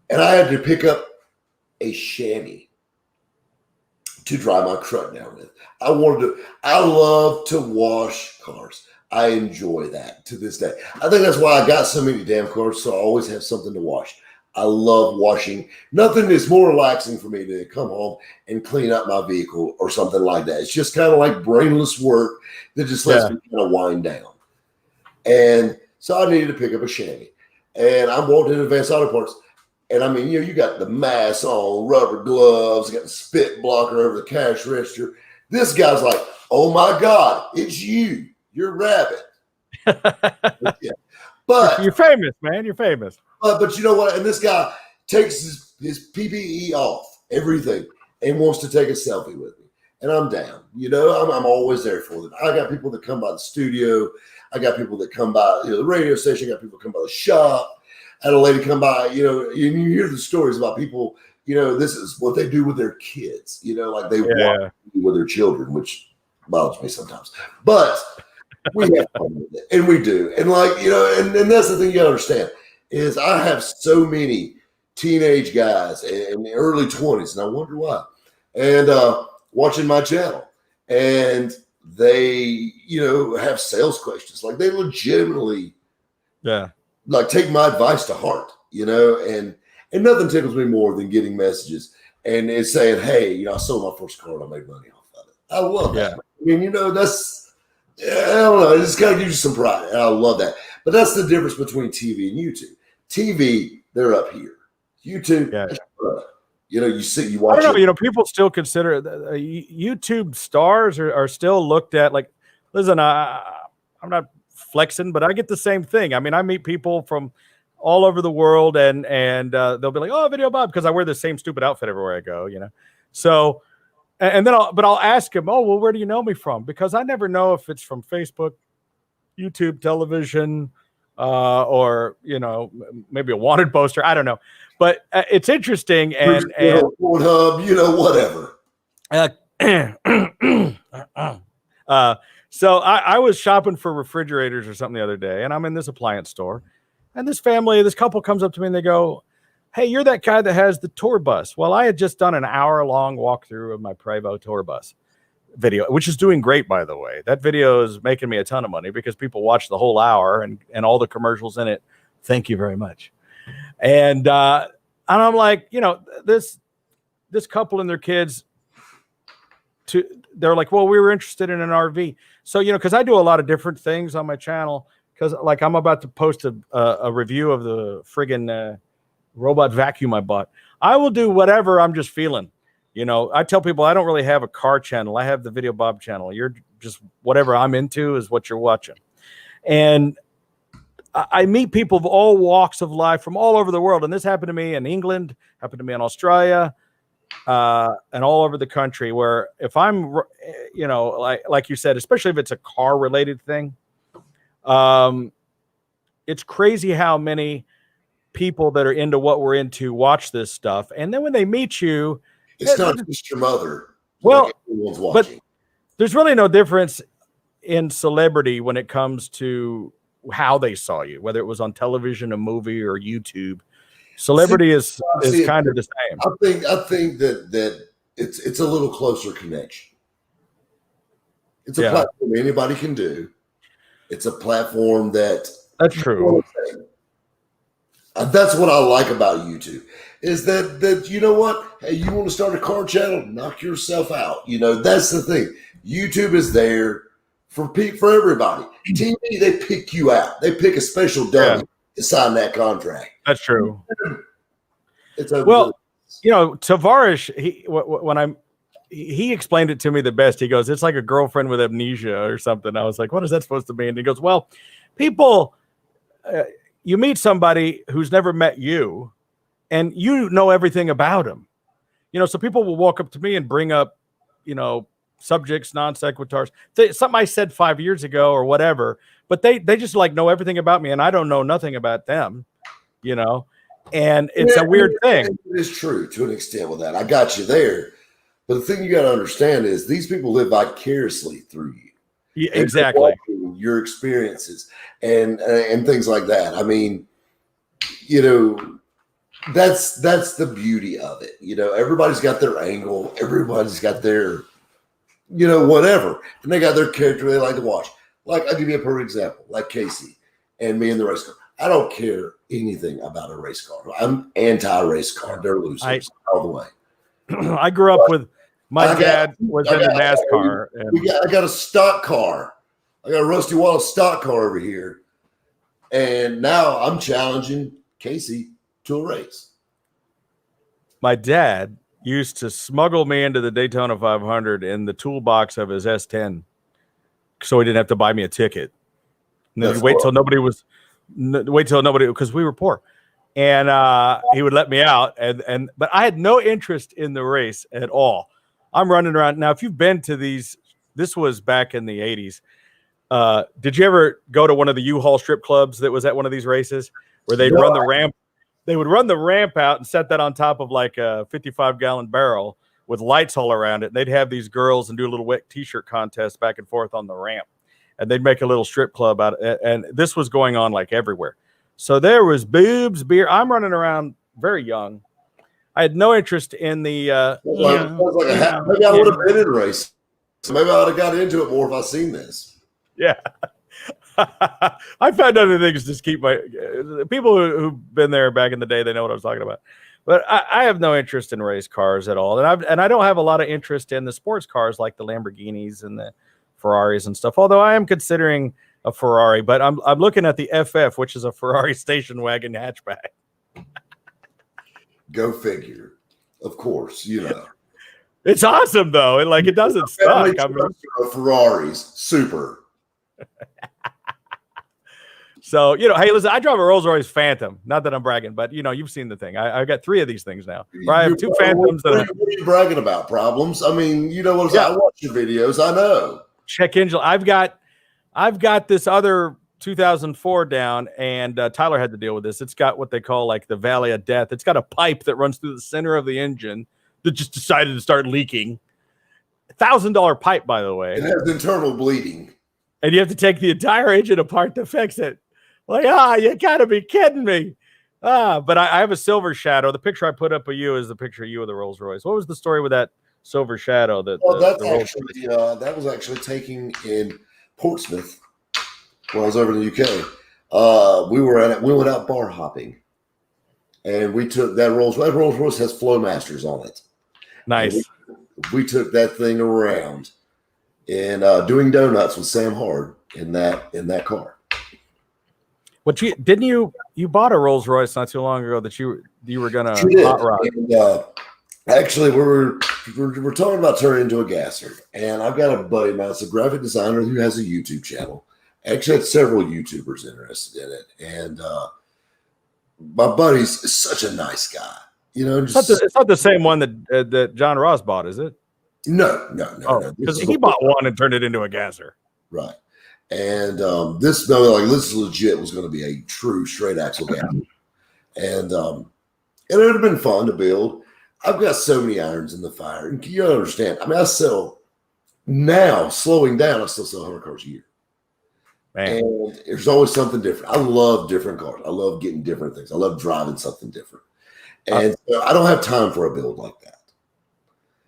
And I had to pick up a chamois to dry my truck down with. I love to wash cars. I enjoy that to this day. I think that's why I got so many damn cars, so I always have something to wash. I love washing. Nothing is more relaxing for me to come home and clean up my vehicle or something like that. It's just kind of like brainless work that just lets me kind of wind down. And so I needed to pick up a chamois. And I walked into Advanced Auto Parts. And I mean, you got the mask on, rubber gloves, you got the spit blocker over the cash register. This guy's like, oh my God, it's you. You're Rabbit. Yeah. But you're famous, man. You're famous. But you know what? And this guy takes his PPE off, everything, and wants to take a selfie with me. and I'm down. You know, I'm always there for them. I got people that come by the studio. I got people that come by, the radio station. I got people that come by the shop. I had a lady come by, and you hear the stories about people, this is what they do with their kids, like they want with their children, which bothers me sometimes. But we have fun with it, and we do. And and that's the thing you gotta understand is I have so many teenage guys in the early 20s, and I wonder why. And watching my channel, and they, have sales questions. Like they legitimately, take my advice to heart, and nothing tickles me more than getting messages and it's saying, hey, I sold my first car and I made money off of it. I love that. I mean, that's, I don't know, it just kind of gives you some pride. And I love that. But that's the difference between TV and YouTube. TV, they're up here. YouTube, you watch. I don't know. People still consider YouTube stars are still looked at like. Listen, I'm not flexing, but I get the same thing. I mean, I meet people from all over the world, and they'll be like, "Oh, Videobob," because I wear the same stupid outfit everywhere I go. So, and then I'll ask him, "Oh, well, where do you know me from?" Because I never know if it's from Facebook, YouTube, television, or maybe a wanted poster. I don't know. But it's interesting, and Pornhub, whatever. So I was shopping for refrigerators or something the other day, and I'm in this appliance store, and this couple comes up to me and they go, "Hey, you're that guy that has the tour bus." Well, I had just done an hour-long walkthrough of my Prevost tour bus video, which is doing great, by the way. That video is making me a ton of money because people watch the whole hour and all the commercials in it. Thank you very much. And I'm like, this couple and their kids, they're like, well, we were interested in an RV. So, because I do a lot of different things on my channel, because like I'm about to post a review of the friggin' robot vacuum I bought. I will do whatever I'm just feeling. I tell people I don't really have a car channel. I have the Videobob channel. You're just whatever I'm into is what you're watching. And I meet people of all walks of life from all over the world. And this happened to me in England, happened to me in Australia, and all over the country, where if I'm, like you said, especially if it's a car related thing, it's crazy how many people that are into what we're into watch this stuff. And then when they meet you, it's not just your mother. Well, but there's really no difference in celebrity when it comes to how they saw you, whether it was on television, a movie, or YouTube. Celebrity is kind of the same. I think that it's a little closer connection. It's a platform anybody can do. It's a platform that's true. That's what I like about YouTube is that you know what? Hey, you want to start a car channel? Knock yourself out. That's the thing. YouTube is there for everybody. TV, they pick you out. They pick a special dummy to sign that contract. That's true. It's Tavares, he explained it to me the best. He goes, it's like a girlfriend with amnesia or something. I was like, what is that supposed to mean? And he goes, well, people, you meet somebody who's never met you and you know everything about him. So people will walk up to me and bring up, subjects, non sequiturs, something I said 5 years ago or whatever, but they just know everything about me and I don't know nothing about them, and it's a weird thing. It is true to an extent with that. I got you there. But the thing you got to understand is these people live vicariously through you. Yeah, exactly. Your experiences and things like that. I mean, that's the beauty of it. Everybody's got their angle. Everybody's got their, whatever. And they got their character they like to watch. Like, I'll give you a perfect example. Like Casey and me in the race car. I don't care anything about a race car. I'm anti-race car. They're losers all the way. I grew up with my dad was into NASCAR. I got a stock car. I got a Rusty Wallace stock car over here. And now I'm challenging Casey to a race. My dad used to smuggle me into the Daytona 500 in the toolbox of his S10 so he didn't have to buy me a ticket. And then he'd wait till nobody, because we were poor. And he would let me out. But I had no interest in the race at all. I'm running around now. If you've been to these, this was back in the 80s. Did you ever go to one of the U-Haul strip clubs that was at one of these races where they'd run the ramp? They would run the ramp out and set that on top of like a 55-gallon barrel with lights all around it. And they'd have these girls and do a little wet T-shirt contest back and forth on the ramp. And they'd make a little strip club out of it. And this was going on like everywhere. So there was boobs, beer. I'm running around very young. I had no interest in the. Maybe I would have been in a race. Maybe I would have got into it more if I seen this. Yeah. I found other things to keep my people who've been there back in the day. They know what I was talking about. But I have no interest in race cars at all, and I don't have a lot of interest in the sports cars like the Lamborghinis and the Ferraris and stuff. Although I am considering a Ferrari, but I'm looking at the FF, which is a Ferrari station wagon hatchback. Go figure. Of course, you know. It's awesome though. It doesn't suck. I mean, Ferraris, super. So, hey, listen, I drive a Rolls Royce Phantom. Not that I'm bragging, but you've seen the thing. I got 3 of these things now. I have 2 Phantoms. What are you bragging about? Problems? I mean, you know what? I watch your videos. I know. Check engine. I've got this other 2004 down, and Tyler had to deal with this. It's got what they call like the Valley of Death. It's got a pipe that runs through the center of the engine that just decided to start leaking. $1,000 pipe, by the way. It has internal bleeding. And you have to take the entire engine apart to fix it. Like, you gotta be kidding me. But I have a Silver Shadow. The picture I put up of you is the picture of you with the Rolls Royce. What was the story with that Silver Shadow? That was actually taken in Portsmouth when I was over in the UK. We went out bar hopping, and we took that Rolls Royce. Rolls Royce has Flowmasters on it. Nice. We took that thing around and doing donuts with Sam Hard in that car. What you bought a Rolls Royce not too long ago that you were gonna hot rod. And, actually, we're talking about turning into a gasser, and I've got a buddy of mine, it's a graphic designer who has a YouTube channel. Actually, had several YouTubers interested in it, and my buddy's such a nice guy. It's not the same one that John Ross bought, is it? No. Because he bought one and turned it into a gasser. Right. And this legit was going to be a true straight axle gasser. And it would have been fun to build. I've got so many irons in the fire. And you understand, I mean, I sell now, slowing down, I still sell 100 cars a year. Man. And there's always something different. I love different cars. I love getting different things. I love driving something different. And so I don't have time for a build like that.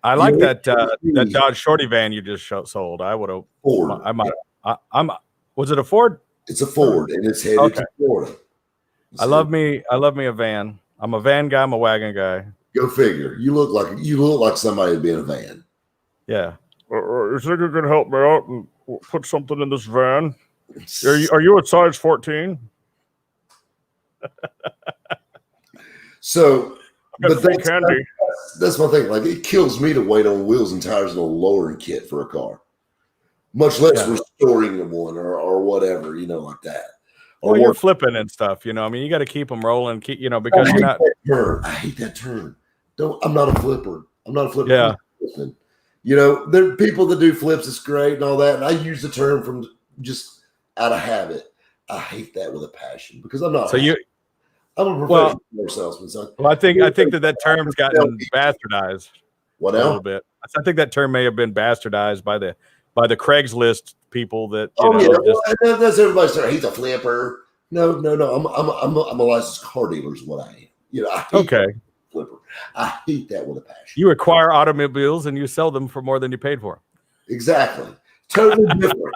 I like that Dodge Shorty van you just sold. I would have. Ford. Was it a Ford? It's a Ford, and it's headed to Florida. I love me a van. I'm a van guy. I'm a wagon guy. Go figure. You look like somebody to be in a van. Yeah. You think you can help me out and put something in this van? Are you a size 14? So, but that's my thing. Like, it kills me to wait on wheels and tires and a lowering kit for a car, much less restoring the one or whatever, like that. Or you're flipping and stuff, I mean, you got to keep them rolling, because you're not. I hate that turn. I'm not a flipper. Yeah. There are people that do flips. It's great and all that. And I use the term from just out of habit. I hate that with a passion because I'm not. I'm a professional salesman. So I think that term's gotten bastardized. What a else? little bit. I think that term may have been bastardized by the Craigslist people that. That's everybody saying he's a flipper. No. I'm a licensed car dealer. Is what I am. Flipper. I hate that with a passion. You acquire automobiles and you sell them for more than you paid for. Exactly. Totally different.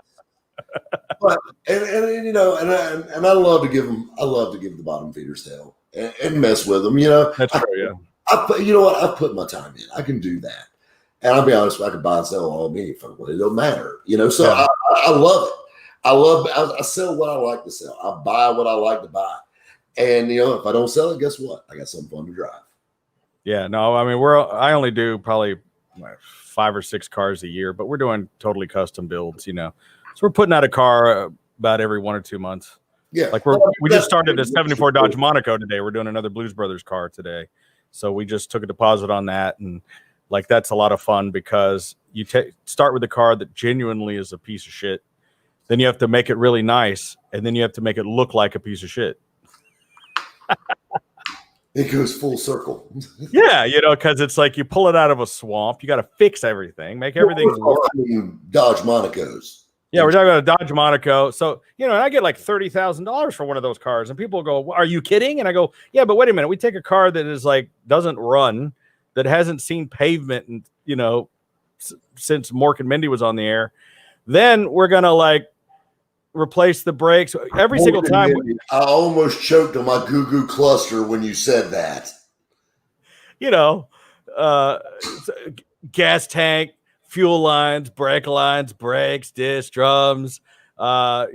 But and I love to give them. I love to give the bottom feeders hell and mess with them. That's true. Yeah. You know what? I've put my time in. I can do that. And I'll be honest, I can buy and sell all me. It don't matter. So yeah. I love it. I sell what I like to sell. I buy what I like to buy. And if I don't sell it, guess what? I got something fun to drive. Yeah. No, I mean I only do probably 5 or 6 cars a year, but we're doing totally custom builds. So we're putting out a car about every 1 or 2 months. Yeah. Like we just started a 74 Dodge Monaco today. We're doing another Blues Brothers car today. So we just took a deposit on that, and Like that's a lot of fun because you start with a car that genuinely is a piece of shit. Then you have to make it really nice, and then you have to make it look like a piece of shit. It goes full circle. Yeah, because it's like you pull it out of a swamp. You got to fix everything, make everything work. Dodge Monaco's. Yeah, we're talking about a Dodge Monaco. So, and I get like $30,000 for one of those cars. And people go, are you kidding? And I go, yeah, but wait a minute. We take a car that is like, doesn't run, that hasn't seen pavement, and since Mork and Mindy was on the air. Then we're going to like replace the brakes every single time. I almost choked on my Goo Goo cluster when you said that. Gas tank, fuel lines, brake lines, brakes, disc, drums. They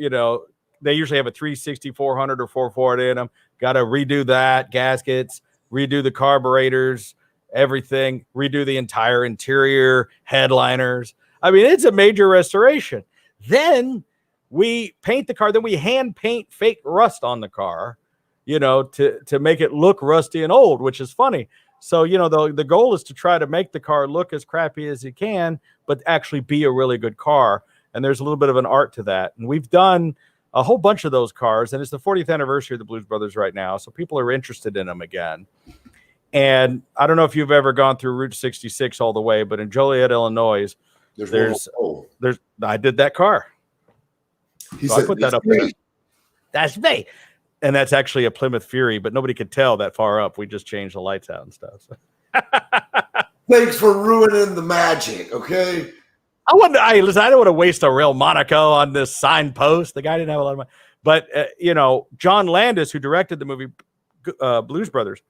usually have a 360, 400, or 440 in them. Got to redo that, gaskets, redo the carburetors, everything, redo the entire interior, headliners. I mean, it's a major restoration. Then we paint the car, then we hand paint fake rust on the car, to make it look rusty and old, which is funny. So, the goal is to try to make the car look as crappy as you can, but actually be a really good car. And there's a little bit of an art to that. And we've done a whole bunch of those cars, and it's the 40th anniversary of the Blues Brothers right now. So people are interested in them again. And I don't know if you've ever gone through Route 66 all the way, but in Joliet, Illinois, I did that car. I put that up there. That's me. And that's actually a Plymouth Fury, but nobody could tell that far up. We just changed the lights out and stuff. So. Thanks for ruining the magic, okay? I don't want to waste a real Monaco on this signpost. The guy didn't have a lot of money. But, John Landis, who directed the movie Blues Brothers,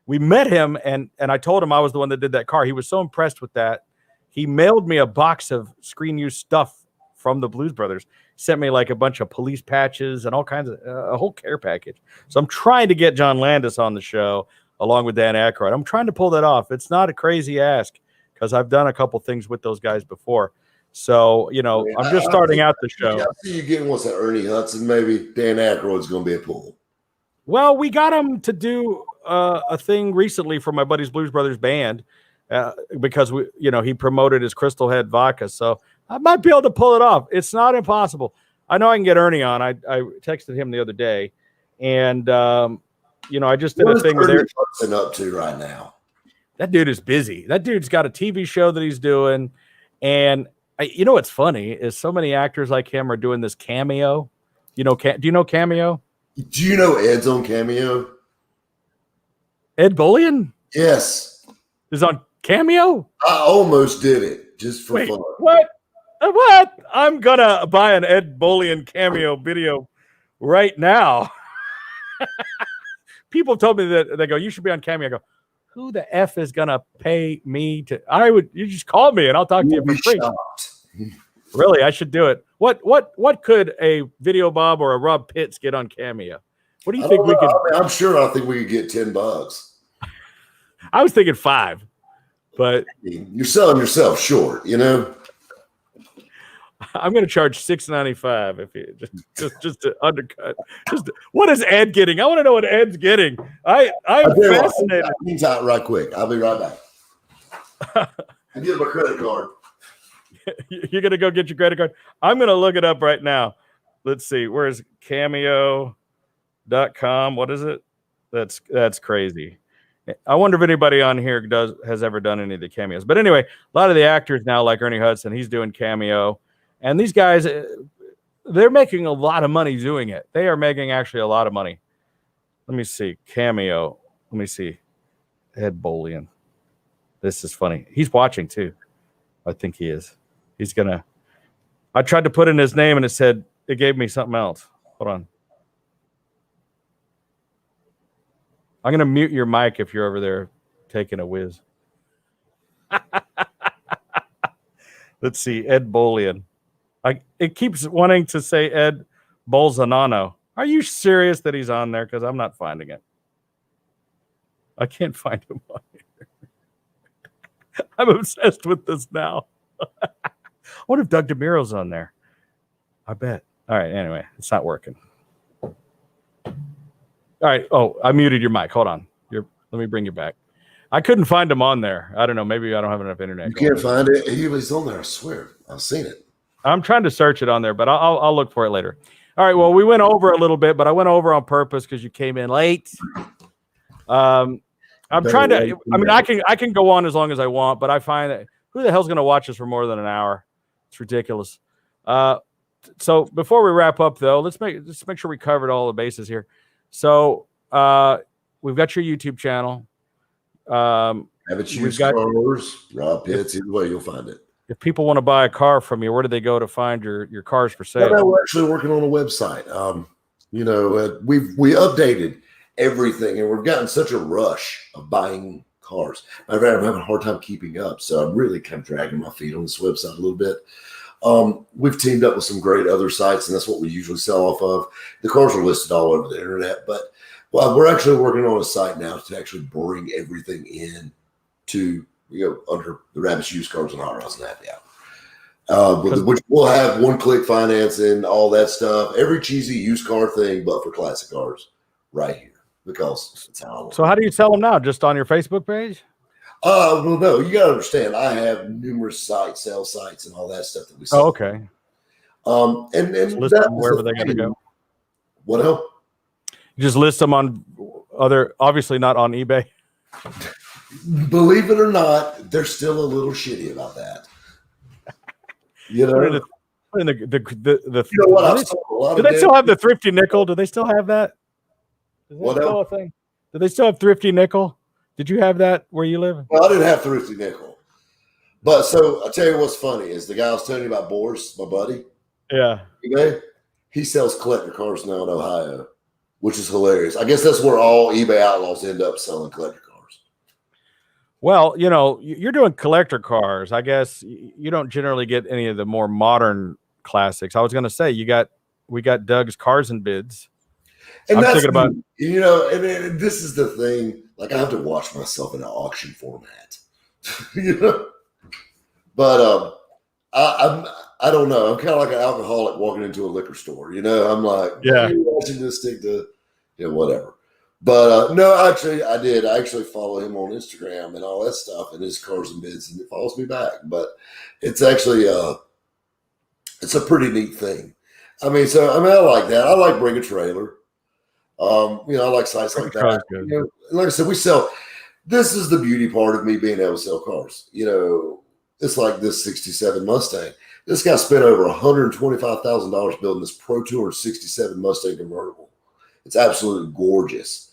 we met him, and I told him I was the one that did that car. He was so impressed with that. He mailed me a box of screen use stuff from the Blues Brothers. Sent me like a bunch of police patches and all kinds of a whole care package. So I'm trying to get John Landis on the show along with Dan Aykroyd. I'm trying to pull that off. It's not a crazy ask because I've done a couple things with those guys before. So, I'm just starting out the show. I see you getting what's that Ernie Hudson, maybe Dan Aykroyd's going to be a pull. Well, we got him to do a thing recently for my buddy's Blues Brothers band because he promoted his Crystal Head vodka. So I might be able to pull it off. It's not impossible. I know I can get Ernie on. I texted him the other day, and I just did a thing with Ernie up to right now. That dude is busy. That dude's got a TV show that he's doing, and what's funny is so many actors like him are doing this Cameo. Do you know Cameo? Do you know Ed's on Cameo? Ed Bullion? Yes. Is on Cameo? I almost did it just for fun. What? What? I'm going to buy an Ed Bullion Cameo video right now. People told me that they go, you should be on Cameo. I go, who the F is going to pay me to? You just call me and I'll talk to you for free. Really, I should do it. What could a Videobob or a Rob Pitts get on Cameo? What do you think we could? I'm sure I think we could get $10. I was thinking 5, but you're selling yourself short, I'm going to charge $6.95 if you just to undercut. What is Ed getting? I want to know what Ed's getting. I'm fascinated. Meantime, right quick. I'll be right back. I give him a credit card. You're going to go get your credit card? I'm going to look it up right now. Let's see. Where's Cameo.com? What is it? That's crazy. I wonder if anybody on here has ever done any of the cameos. But anyway, a lot of the actors now, like Ernie Hudson, he's doing Cameo. And these guys, they're making a lot of money doing it. They are making actually a lot of money. Let me see. Cameo. Let me see. Ed Bullion. This is funny. He's watching too. I think he is. He's going to. I tried to put in his name and it gave me something else. Hold on. I'm going to mute your mic if you're over there taking a whiz. Let's see. Ed Bullion. It keeps wanting to say Ed Bolzanano. Are you serious that he's on there? Because I'm not finding it. I can't find him on here. I'm obsessed with this now. I wonder if Doug DeMuro's on there. I bet. All right. Anyway, it's not working. All right. Oh, I muted your mic. Hold on. Let me bring you back. I couldn't find him on there. I don't know. Maybe I don't have enough internet. You can't find it. He's on there. I swear, I've seen it. I'm trying to search it on there, but I'll look for it later. All right. Well, we went over a little bit, but I went over on purpose because you came in late. I'm trying to. I mean, I can go on as long as I want, but I find that who the hell's going to watch this for more than an hour? It's ridiculous. So before we wrap up, though, let's make sure we covered all the bases here. So we've got your YouTube channel. Have Used Cars, Rob Pitts. Either way, you'll find it. If people want to buy a car from you, where do they go to find your cars for sale? Yeah, we're actually working on a website. We updated everything, and we've gotten such a rush of buying cars. I'm having a hard time keeping up, so I'm really kind of dragging my feet on this website a little bit. We've teamed up with some great other sites, and that's what we usually sell off of. The cars are listed all over the internet, but we're actually working on a site now to actually bring everything in to under the Rabbit's Used Cars and Hot Rods and Happy Hour. Which we'll have one-click financing, all that stuff, every cheesy used car thing, but for classic cars, right here, because it's how. So how do you sell them now? Just on your Facebook page? Well, no, you gotta understand. I have numerous sites, sales sites, and all that stuff that we sell. Oh, okay. And list them wherever they gotta go. What else? You just list them on other, obviously not on eBay. Believe it or not, they're still a little shitty about that. You know, you know what? Do they still have the Thrifty Nickel? Do they still have that? Is that what still a thing? Do they still have Thrifty Nickel? Did you have that where you live? Well, I didn't have Thrifty Nickel, but so I'll tell you what's funny is the guy I was telling you about, Boris, my buddy. Yeah, he sells collector cars now in Ohio, which is hilarious. I guess that's where all eBay outlaws end up selling collector cars. Well, you're doing collector cars. I guess you don't generally get any of the more modern classics. I was going to say we got Doug's Cars and Bids. And that's thinking about, and this is the thing. Like, I have to watch myself in an auction format, But I don't know. I'm kind of like an alcoholic walking into a liquor store. I'm like, yeah, watching this stick to, whatever. But no, actually, I did. I actually follow him on Instagram and all that stuff, and his Cars and Bids, and it follows me back. But it's actually it's a pretty neat thing. I like that. I like Bring a Trailer. I like sites like that. Like I said, we sell. This is the beauty part of me being able to sell cars. It's like this '67 Mustang. This guy spent over $125,000 building this Pro Tour '67 Mustang convertible. It's absolutely gorgeous.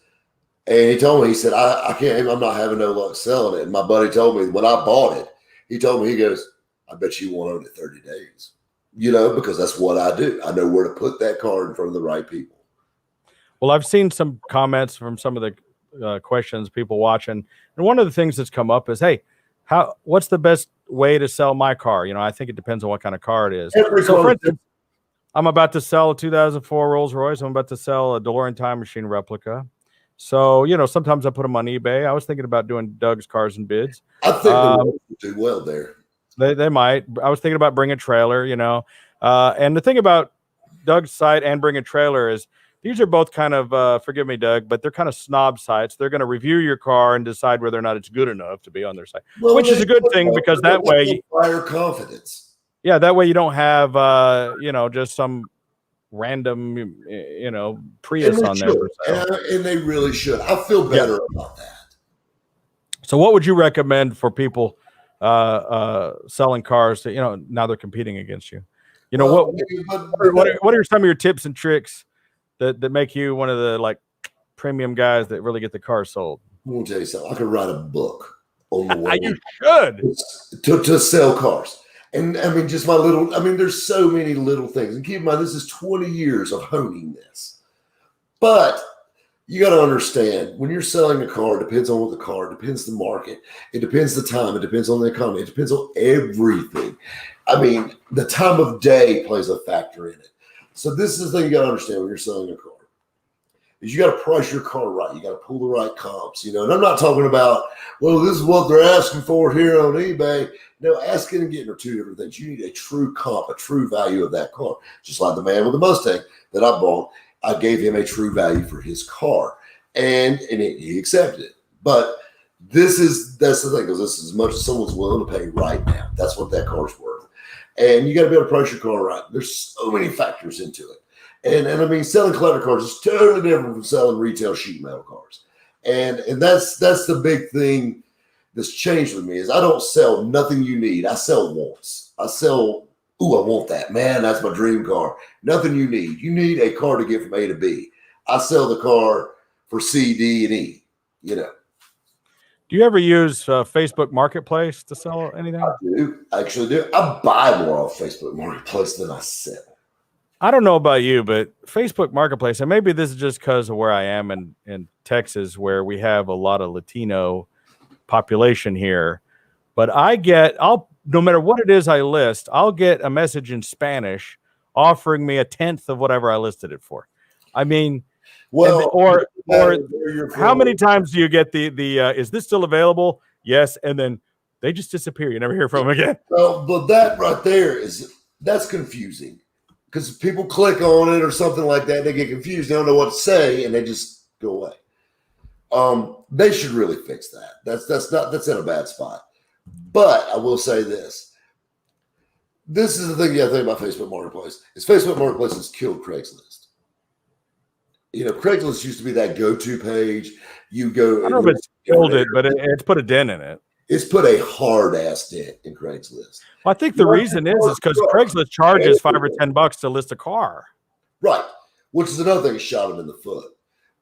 And he told me, he said, I can't, I'm not having no luck selling it. And my buddy told me when I bought it, he told me, he goes, I bet you won't own it 30 days, because that's what I do. I know where to put that car in front of the right people. Well, I've seen some comments from some of the questions people watching. And one of the things that's come up is, hey, what's the best way to sell my car? I think it depends on what kind of car it is. So for instance, I'm about to sell a 2004 Rolls Royce. I'm about to sell a DeLorean Time Machine replica. So, sometimes I put them on eBay. I was thinking about doing Doug's Cars and Bids. I think they will do well there. They might. I was thinking about Bring a Trailer, and the thing about Doug's site and Bring a Trailer is these are both kind of, forgive me, Doug, but they're kind of snob sites. They're going to review your car and decide whether or not it's good enough to be on their site, which is a good thing because that way higher confidence. Yeah, that way you don't have, just some random, Prius on there. And they really should. I feel better about that. So what would you recommend for people selling cars that, now they're competing against you? What are some of your tips and tricks that make you one of the premium guys that really get the car sold? I'm going to tell you something. I could write a book on the way. You should. To sell cars. And just there's so many little things. And keep in mind, this is 20 years of honing this. But you got to understand, when you're selling a car, it depends on what the car, it depends the market, it depends the time, it depends on the economy, it depends on everything. The time of day plays a factor in it. So this is the thing you got to understand when you're selling a car. Is you got to price your car right. You got to pull the right comps, And I'm not talking about, well, this is what they're asking for here on eBay. No, asking and getting are two different things. You need a true comp, a true value of that car. Just like the man with the Mustang that I bought, I gave him a true value for his car, and he accepted it. But That's the thing, because this is as much as someone's willing to pay right now. That's what that car's worth. And you got to be able to price your car right. There's so many factors into it. And I mean, selling collector cars is totally different from selling retail sheet metal cars. And that's the big thing that's changed with me is I don't sell nothing you need. I sell wants. I sell, ooh, I want that. Man, that's my dream car. Nothing you need. You need a car to get from A to B. I sell the car for C, D, and E, you know. Do you ever use Facebook Marketplace to sell anything? I do. I actually do. I buy more off Facebook Marketplace than I sell. I don't know about you, but Facebook Marketplace, and maybe this is just because of where I am in Texas, where we have a lot of Latino population here. But I'll no matter what it is I list, I'll get a message in Spanish offering me a tenth of whatever I listed it for. I mean, well, or how many times do you get the is this still available? Yes, and then they just disappear. You never hear from them again. Well, but that right there that's confusing because people click on it or something like that. They get confused. They don't know what to say, and they just go away. They should really fix that. That's in a bad spot. But I will say this. This is the thing you have to think about Facebook Marketplace. Is Facebook Marketplace has killed Craigslist. You know, Craigslist used to be that go-to page. You go. I don't know if it's killed it, but it's put a dent in it. It's put a hard-ass dent in Craigslist. Well, I think the reason is because Craigslist charges $5 or $10 to list a car. Right. Which is another thing that shot him in the foot.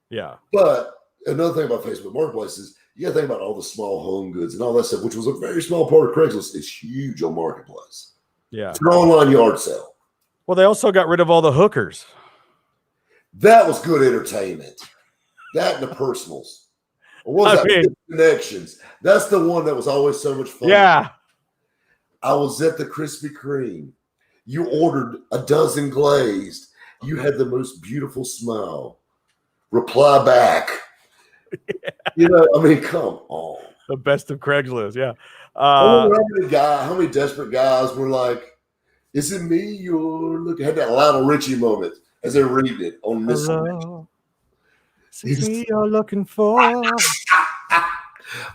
Yeah. But another thing about Facebook Marketplace is you got to think about all the small home goods and all that stuff, which was a very small part of Craigslist. It's huge on Marketplace. Yeah. It's an online yard sale. Well, they also got rid of all the hookers. That was good entertainment. That and the personals. Or what was that? Connections. That's the one that was always so much fun. Yeah. I was at the Krispy Kreme. You ordered a dozen glazed. You had the most beautiful smile. Reply back. Yeah. You know, I mean, come on. The best of Craigslist, yeah. How many desperate guys were like, is it me you're looking? Had that Lionel Richie moment as they're reading it on this. Hello. Is it me you're looking for?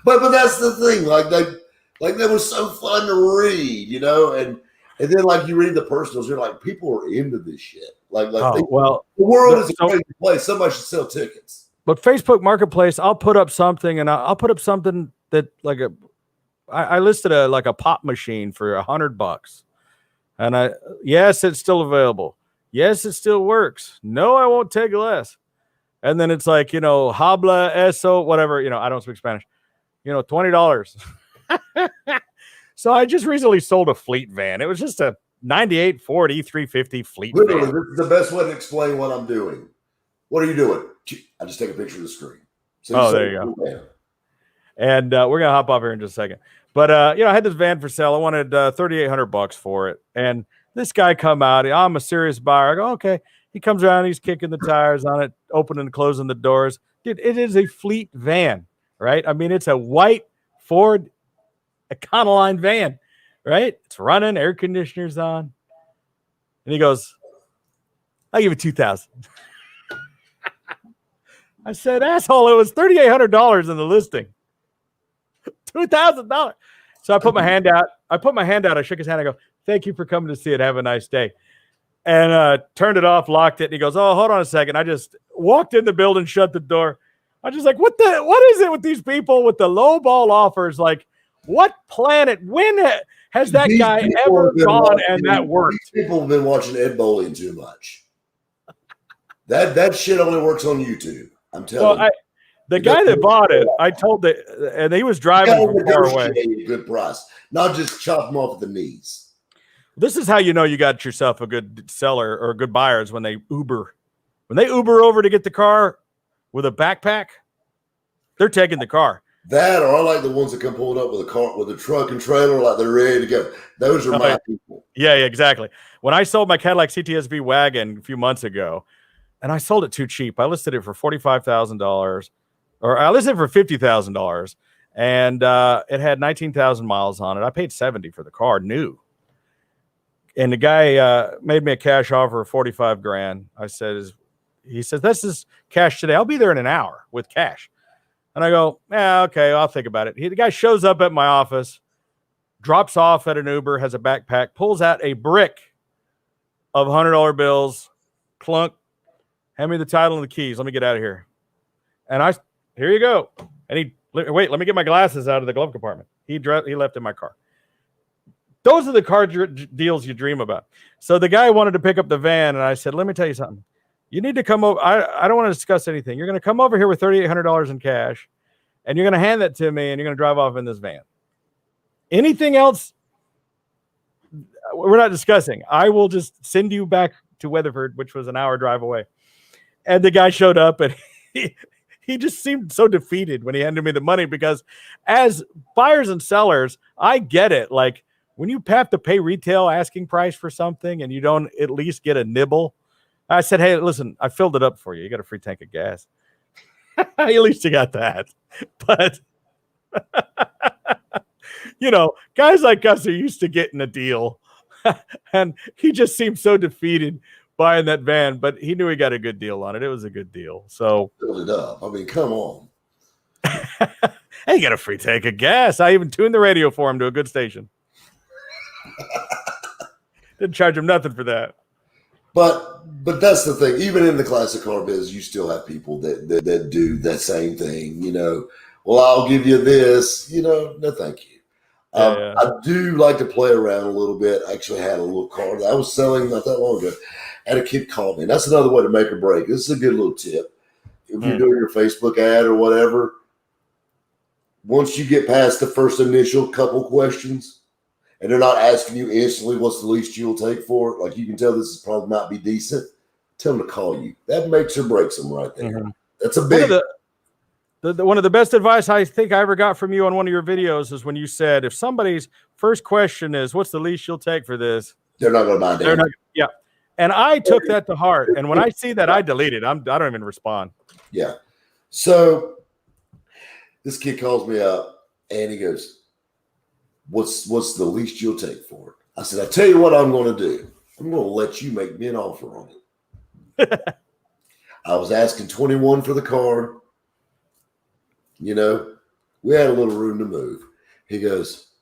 But that's the thing. Like that was so fun to read, you know, and then like you read the personals, you're like, people are into this shit. The world is a crazy place. Somebody should sell tickets. But Facebook Marketplace, I'll put up something, and I'll put up something that I listed a pop machine for $100, and yes, it's still available. Yes, it still works. No, I won't take less. And then it's like, you know, habla eso, whatever. You know, I don't speak Spanish. You know, $20. So I just recently sold a fleet van. It was just a 98 Ford E350 fleet van. This is the best way to explain what I'm doing. What are you doing? I just take a picture of the screen. So there you go. Van. And we're gonna hop off here in just a second. But you know, I had this van for sale. I wanted $3,800 for it. And this guy come out. I'm a serious buyer. I go, okay. He comes around. He's kicking the tires on it, opening and closing the doors. Dude, it is a fleet van, right? I mean, it's a white Ford Econoline van, right? It's running, air conditioner's on. And he goes, I'll give it $2,000. I said, asshole, it was $3,800 in the listing. $2,000. So I put my hand out. I shook his hand. I go, thank you for coming to see it. Have a nice day. And turned it off, locked it. And he goes, oh, hold on a second. I just walked in the building, shut the door. I just like, what is it with these people with the low ball offers? Like, what planet? When has that guy ever gone and that worked? People have been watching Ed Bolian too much. That shit only works on YouTube. I'm telling you. The guy that bought it, I told and he was driving from far away. A good price, not just chop them off at the knees. This is how you know you got yourself a good seller or good buyers when they Uber. When they Uber over to get the car with a backpack, they're taking the car. That, or I like the ones that come pulling up with a car, with a truck and trailer, like they're ready to go. Those are my people. Yeah, exactly. When I sold my Cadillac CTSV wagon a few months ago, and I sold it too cheap. I listed it for $45,000, or I listed it for $50,000, and it had 19,000 miles on it. I paid $70 for the car, new. And the guy made me a cash offer of $45,000. He says, this is cash today. I'll be there in an hour with cash. And I go, yeah, okay, I'll think about it. The guy shows up at my office, drops off at an Uber, has a backpack, pulls out a brick of $100 bills, clunk, hand me the title and the keys. Let me get out of here. And here you go. And wait, let me get my glasses out of the glove compartment. He left in my car. Those are the car deals you dream about. So the guy wanted to pick up the van, and I said, let me tell you something. You need to come over. I don't want to discuss anything. You're going to come over here with $3,800 in cash, and you're going to hand that to me, and you're going to drive off in this van. Anything else, we're not discussing. I will just send you back to Weatherford, which was an hour drive away. And the guy showed up, and he just seemed so defeated when he handed me the money, because as buyers and sellers, I get it. Like, when you have to pay retail asking price for something and you don't at least get a nibble, I said, hey, listen, I filled it up for you. You got a free tank of gas. At least you got that. But, guys like us are used to getting a deal. And he just seemed so defeated buying that van, but he knew he got a good deal on it. It was a good deal. So filled it up. I mean, come on. Hey, you got a free tank of gas. I even tuned the radio for him to a good station. Didn't charge him nothing for that. But that's the thing. Even in the classic car biz, you still have people that do that same thing. Well, I'll give you this. No, thank you. Yeah. I do like to play around a little bit. I actually had a little car that I was selling not that long ago, and a kid called me. And that's another way to make or break. This is a good little tip. If you're doing your Facebook ad or whatever, once you get past the first initial couple questions, and they're not asking you instantly what's the least you'll take for it, like you can tell this is probably not be decent, tell them to call you. That makes or breaks them right there. Mm-hmm. That's a big... One of the best advice I think I ever got from you on one of your videos is when you said, if somebody's first question is, what's the least you'll take for this? They're not going to buy it. Yeah. And I took that to heart. And when I see that, I delete it. I don't even respond. Yeah. So this kid calls me up and he goes, what's the least you'll take for it? I said, I tell you what I'm going to do. I'm going to let you make me an offer on it. I was asking 21 for the car. We had a little room to move. He goes,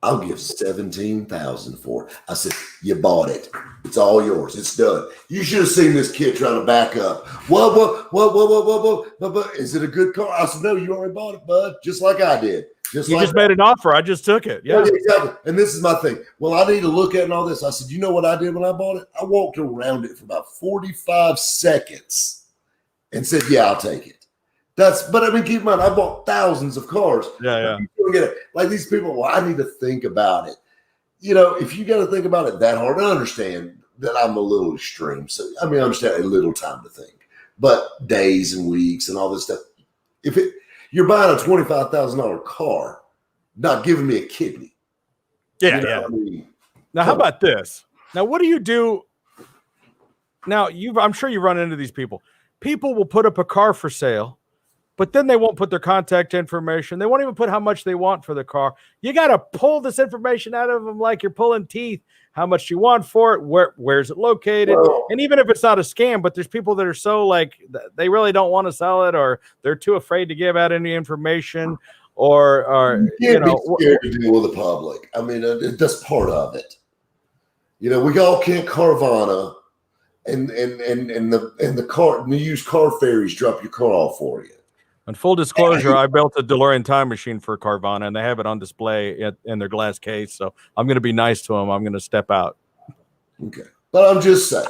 I'll give $17,000 for it. I said, you bought it. It's all yours. It's done. You should have seen this kid trying to back up. What? Is it a good car? I said, no, you already bought it, bud. Just like I did. You just made an offer. I just took it. Yeah, exactly. And this is my thing. Well, I need to look at it and all this. I said, you know what I did when I bought it? I walked around it for about 45 seconds and said, yeah, I'll take it. But I mean, keep in mind, I bought thousands of cars. Yeah. Like these people, well, I need to think about it. If you got to think about it that hard, I understand that I'm a little extreme. So, I mean, I understand a little time to think, but days and weeks and all this stuff. You're buying a $25,000 car, not giving me a kidney. Yeah. I mean, now, how about this? Now, what do you do? Now, I'm sure you run into these people. People will put up a car for sale, but then they won't put their contact information. They won't even put how much they want for the car. You got to pull this information out of them like you're pulling teeth. How much you want for it? Where's it located? Well, and even if it's not a scam, but there's people that are so like they really don't want to sell it, or they're too afraid to give out any information, or you can't be scared to deal with the public. I mean, that's part of it. We all can't Carvana and the used car fairies drop your car off for you. On full disclosure, I built a DeLorean time machine for Carvana, and they have it on display in their glass case. So I'm going to be nice to them. I'm going to step out. Okay. But I'm just saying.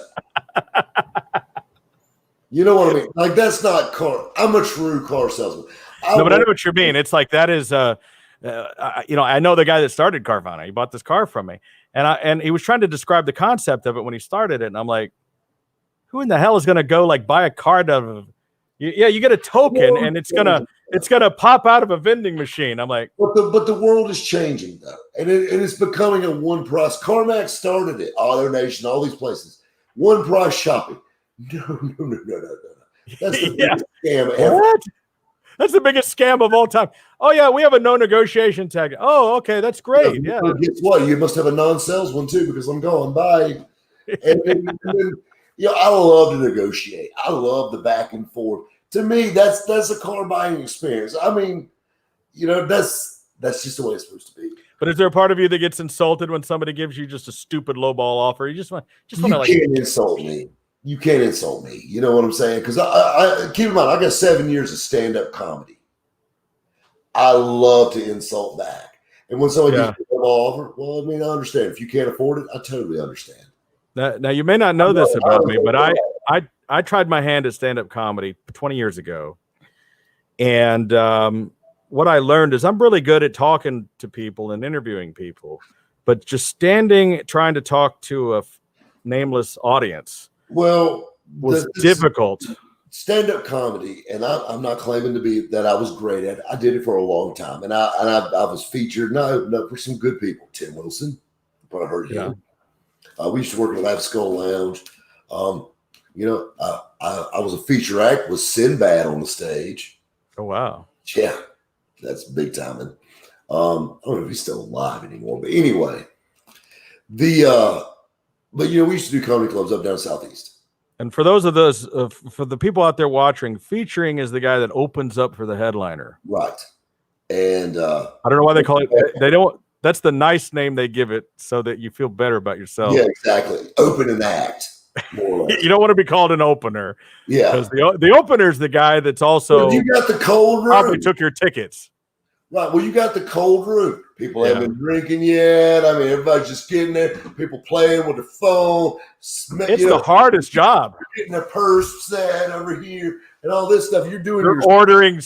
You know what I mean? Like, that's not car. I'm a true car salesman. But I know what you mean. It's like that is, I know the guy that started Carvana. He bought this car from me. And he was trying to describe the concept of it when he started it. And I'm like, who in the hell is going to go like buy a card out of you get a token and it's gonna pop out of a vending machine. I'm like, but the world is changing though, and it's becoming a one price. CarMax started it, AutoNation, all these places, one price shopping. No. That's the biggest scam ever. What? That's the biggest scam of all time. Oh yeah, we have a no negotiation tag. Oh, okay, that's great. Yeah. Guess what? You must have a non-sales one too, because I'm going by. And then I love to negotiate. I love the back and forth. To me, that's a car buying experience. I mean, that's just the way it's supposed to be. But is there a part of you that gets insulted when somebody gives you just a stupid lowball offer? You just want to like. You can't insult me. You can't insult me. You know what I'm saying? Because I keep in mind, I got 7 years of stand-up comedy. I love to insult back. And when somebody gives me a lowball offer, well, I mean, I understand. If you can't afford it, I totally understand. Now you may not know this about me, but I tried my hand at stand-up comedy 20 years ago. And what I learned is I'm really good at talking to people and interviewing people, but just standing, trying to talk to a nameless audience was difficult. Stand-up comedy, and I'm not claiming to be that I was great at it. I did it for a long time, and I was featured. No, for some good people. Tim Wilson, you probably heard him. We used to work at Laugh Skull Lounge. I was a feature act with Sinbad on the stage. Oh wow! Yeah, that's big timing. I don't know if he's still alive anymore, but anyway, we used to do comedy clubs up down Southeast. And for those for the people out there watching, featuring is the guy that opens up for the headliner, right? And I don't know why they call it. They don't. That's the nice name they give it so that you feel better about yourself. Yeah, exactly. Open an act. More or less. You don't want to be called an opener. Yeah. Because the opener is the guy that's also. Well, you got the cold room. Probably took your tickets. Right. Well, you got the cold room. People haven't been drinking yet. I mean, everybody's just getting there. People playing with their phone. It's the hardest job. You're getting a purse set over here and all this stuff. You're ordering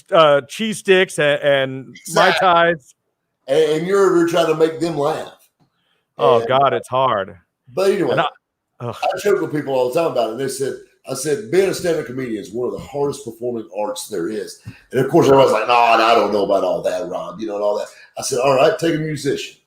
cheese sticks and Mai Tais. And you're trying to make them laugh. Oh, God, it's hard. But anyway, I joke with people all the time about it. And I said, being a stand-up comedian is one of the hardest performing arts there is. And of course, everybody's like, no, I don't know about all that, Ron, and all that. I said, all right, take a musician.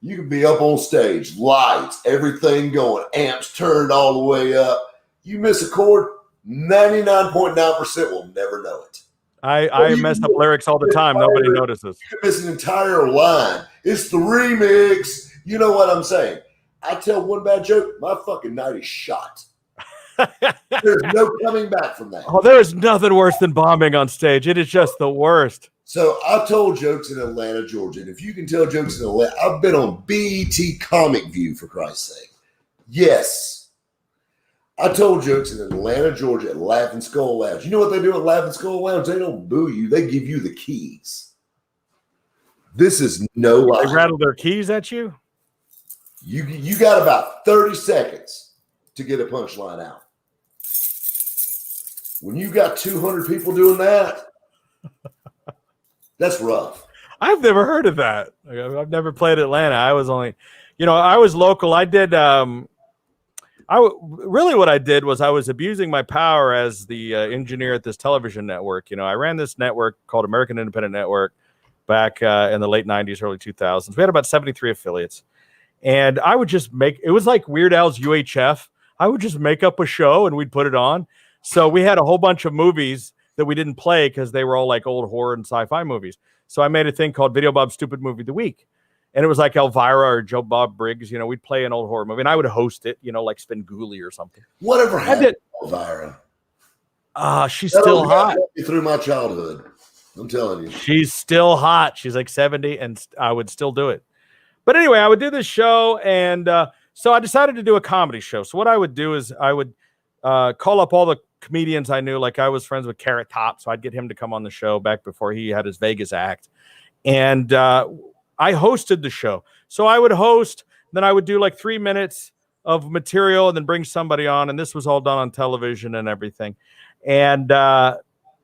You can be up on stage, lights, everything going, amps turned all the way up. You miss a chord, 99.9% will never know it. I mess up lyrics all the time. Nobody notices. You can miss an entire line. It's the remix. You know what I'm saying? I tell one bad joke, my fucking night is shot. There's no coming back from that. Oh, there is nothing worse than bombing on stage. It is just the worst. So I told jokes in Atlanta, Georgia. And if you can tell jokes in Atlanta, I've been on BET Comic View, for Christ's sake. Yes. I told jokes in Atlanta, Georgia at Laughing Skull Lounge. You know what they do at Laughing Skull Lounge? They don't boo you. They give you the keys. This is no lie. They rattle their keys at you? You got about 30 seconds to get a punchline out. When you got 200 people doing that, that's rough. I've never heard of that. I've never played Atlanta. I was only, I was local. I did, really what I did was I was abusing my power as the engineer at this television network. I ran this network called American Independent Network back in the late 90s, early 2000s. We had about 73 affiliates. And I would just it was like Weird Al's UHF. I would just make up a show and we'd put it on. So we had a whole bunch of movies that we didn't play because they were all like old horror and sci-fi movies. So I made a thing called Videobob Stupid Movie of the Week. And it was like Elvira or Joe Bob Briggs. We'd play an old horror movie and I would host it, like Spenguli or something. Whatever happened to Elvira? She's still hot. Through my childhood. I'm telling you. She's still hot. She's like 70 and I would still do it. But anyway, I would do this show. And so I decided to do a comedy show. So what I would do is I would call up all the comedians I knew. Like I was friends with Carrot Top. So I'd get him to come on the show back before he had his Vegas act. And I hosted the show. So I would host, then I would do like 3 minutes of material and then bring somebody on. And this was all done on television and everything. And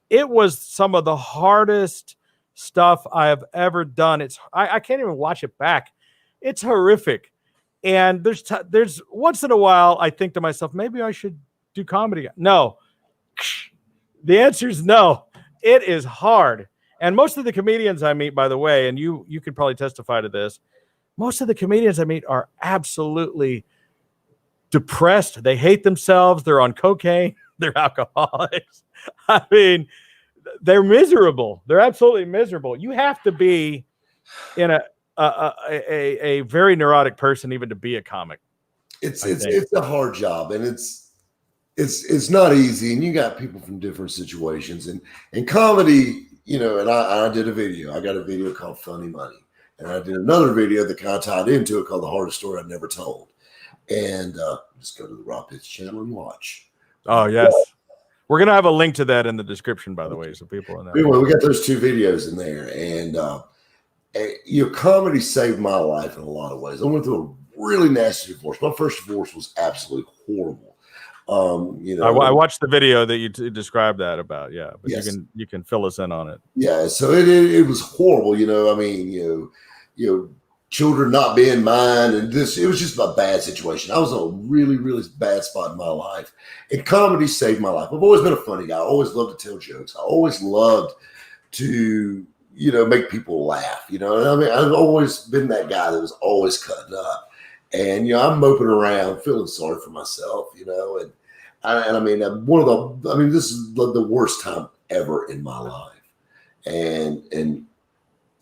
it was some of the hardest stuff I have ever done. I can't even watch it back. It's horrific. And there's once in a while, I think to myself, maybe I should do comedy. No, the answer is no. It is hard. And most of the comedians I meet, by the way, and you could probably testify to this, most of the comedians I meet are absolutely depressed. They hate themselves. They're on cocaine. They're alcoholics. I mean, they're miserable. They're absolutely miserable. You have to be in a very neurotic person even to be a comic. It's a hard job, and it's not easy, and you got people from different situations, and comedy, you know. And I did a video. I got a video called Funny Money, and I did another video that kind of tied into it called The Hardest Story I've Never Told. And just go to the Raw Pitch channel and watch. Oh yes, we're gonna have a link to that in the description, by the way, so people know. Anyway, we got those 2 videos in there, and you know, comedy saved my life in a lot of ways. I went through a really nasty divorce. My first divorce was absolutely horrible. You know, I watched the video that you described that about, yeah, but yes. you can fill us in on it. Yeah, so it was horrible. You know, I mean, you know, children not being mine, and it was just a bad situation. I was in a really, really bad spot in my life, and comedy saved my life. I've always been a funny guy. I always loved to tell jokes. I always loved to, you know, make people laugh. You know, and I mean, I've always been that guy that was always cutting up, and you know, I'm moping around, feeling sorry for myself. You know, and I mean, this is the worst time ever in my life, and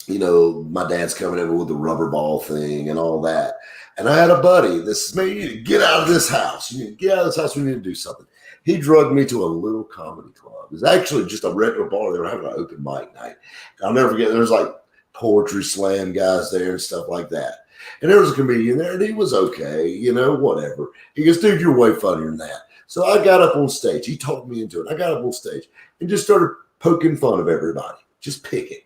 you know, my dad's coming in with the rubber ball thing and all that. And I had a buddy that says, man, you need to get out of this house. You need to get out of this house. We need to do something. He drugged me to a little comedy club. It was actually just a regular bar. They were having an open mic night. And I'll never forget, there was like poetry slam guys there and stuff like that. And there was a comedian there, and he was okay, you know, whatever. He goes, dude, you're way funnier than that. So I got up on stage. He talked me into it. I got up on stage and just started poking fun of everybody, just picking.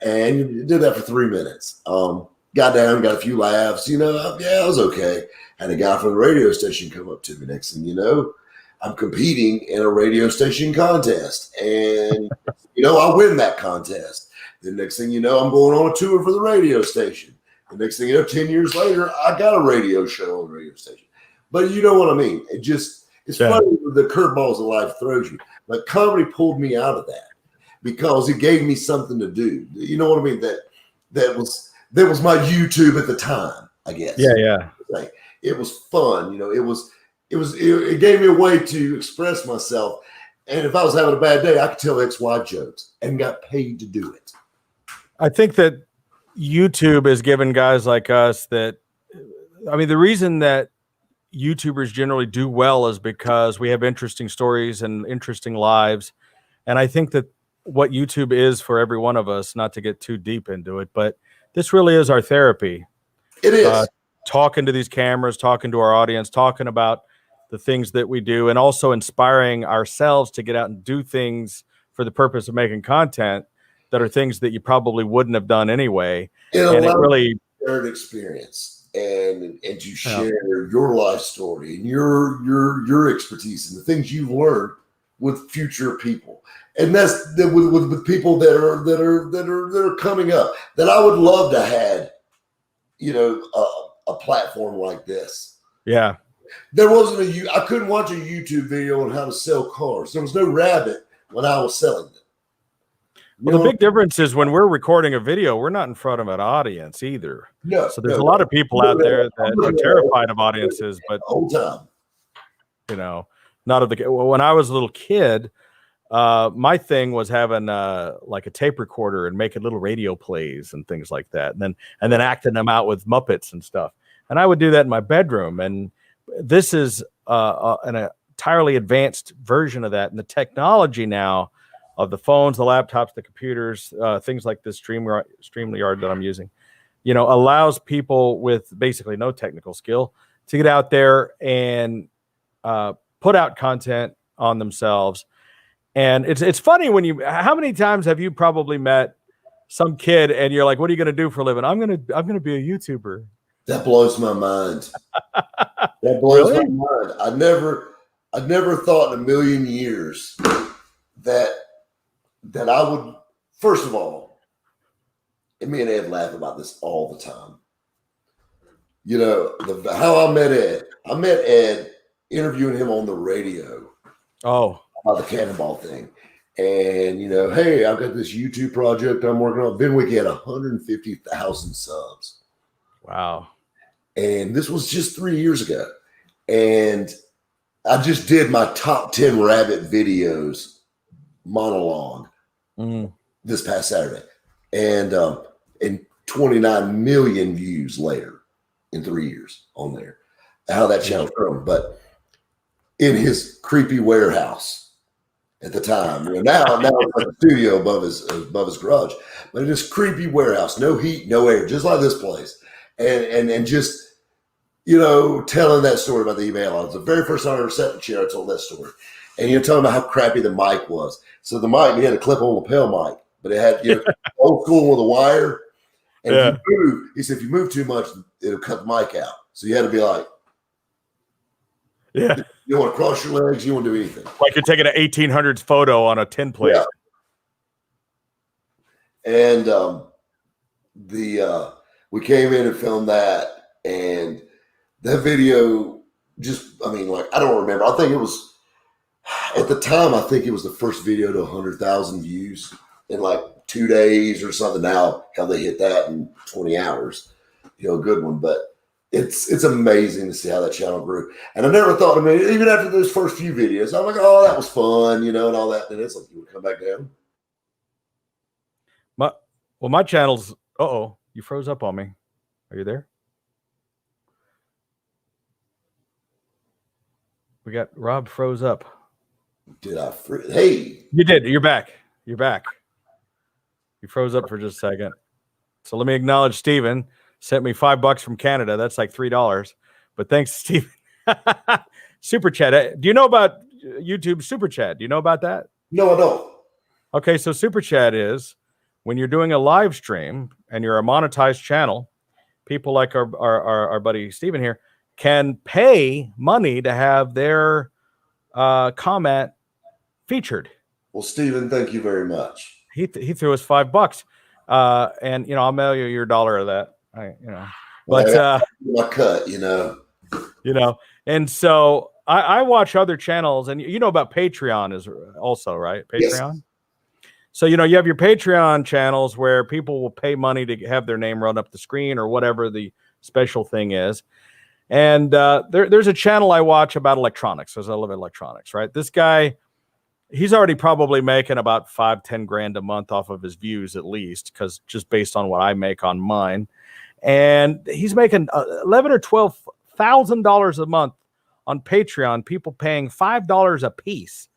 And did that for 3 minutes. Got down, got a few laughs. You know, yeah, I was okay. Had a guy from the radio station come up to me. Next thing you know, I'm competing in a radio station contest. And, you know, I win that contest. The next thing you know, I'm going on a tour for the radio station. The next thing you know, 10 years later, I got a radio show on the radio station. But you know what I mean? It's funny the curveballs of life throws you. But comedy pulled me out of that, because it gave me something to do. You know what I mean? That was my YouTube at the time, I guess. Yeah. Like, it was fun. You know, it gave me a way to express myself. And if I was having a bad day, I could tell ex-wife jokes and got paid to do it. I think that YouTube has given guys like us that, I mean, the reason that YouTubers generally do well is because we have interesting stories and interesting lives. And I think that what YouTube is for every one of us, not to get too deep into it, but this really is our therapy. It is. Talking to these cameras, talking to our audience, talking about the things that we do, and also inspiring ourselves to get out and do things for the purpose of making content that are things that you probably wouldn't have done anyway. It really shared experience and to share your life story and your expertise and the things you've learned with future people. And that's with people that are coming up, that I would love to have, you know, a platform like this. Yeah. There wasn't I couldn't watch a YouTube video on how to sell cars. There was no rabbit when I was selling them. Well, the big difference is when we're recording a video, we're not in front of an audience either. No, so there's a lot of people out there that are terrified of audiences, but whole time, you know, not of the. When I was a little kid, my thing was having like a tape recorder and making little radio plays and things like that, and then acting them out with Muppets and stuff. And I would do that in my bedroom. And this is an entirely advanced version of that. And the technology now of the phones, the laptops, the computers, things like this StreamYard that I'm using, you know, allows people with basically no technical skill to get out there and put out content on themselves. And it's funny when how many times have you probably met some kid and you're like, what are you going to do for a living? I'm going to be a YouTuber. That blows my mind. That blows my mind. I never thought in a million years that I would, first of all, and me and Ed laugh about this all the time. You know, how I met Ed interviewing him on the radio. Oh. About the cannonball thing. And, you know, hey, I've got this YouTube project I'm working on. VinWiki had 150,000 subs. Wow. And this was just 3 years ago. And I just did my top 10 rabbit videos monologue this past Saturday. And 29 million views later in 3 years on there. How that channel's grown. But in his creepy warehouse at the time. Now it's like a studio above his garage, but in this creepy warehouse, no heat, no air, just like this place, and just telling that story about the eBay Outlaw. It's the very first time I ever sat in a chair. I told that story, and telling about how crappy the mic was. So the mic, we had a clip-on lapel mic, but it had old school with a wire. And if you move, he said, if you move too much, it'll cut the mic out. So you had to be like, you don't want to cross your legs, you don't want to do anything. Like you're taking an 1800s photo on a tin plate. Yeah. And we came in and filmed that, and that video I don't remember. I think it was, at the time, I think it was the first video to 100,000 views in like 2 days or something. Now, how they hit that in 20 hours, a good one. But it's amazing to see how that channel grew. And I never thought, even after those first few videos, I'm like, oh, that was fun, and all that. And it's like, you would come back down. My channel's, you froze up on me. Are you there? We got Rob froze up. Did I Hey. You did. You're back. You froze up for just a second. So let me acknowledge Steven. Sent me $5 from Canada. That's like $3. But thanks, Steven. Super chat. Do you know about YouTube Super Chat? Do you know about that? No, I don't. Okay, so Super Chat is when you're doing a live stream and you're a monetized channel, people like our buddy Steven here can pay money to have their comment featured. Well, Steven, thank you very much. He threw us $5, and I'll mail you your $1 of that. But my cut, and so I watch other channels, and about Patreon is also right. Patreon. Yes. So you have your Patreon channels where people will pay money to have their name run up the screen or whatever the special thing is. And there's a channel I watch about electronics, because I love electronics, right? This guy, he's already probably making about $5-10 grand a month off of his views, at least, because just based on what I make on mine. And he's making $11,000 or $12,000 a month on Patreon, people paying $5 a piece.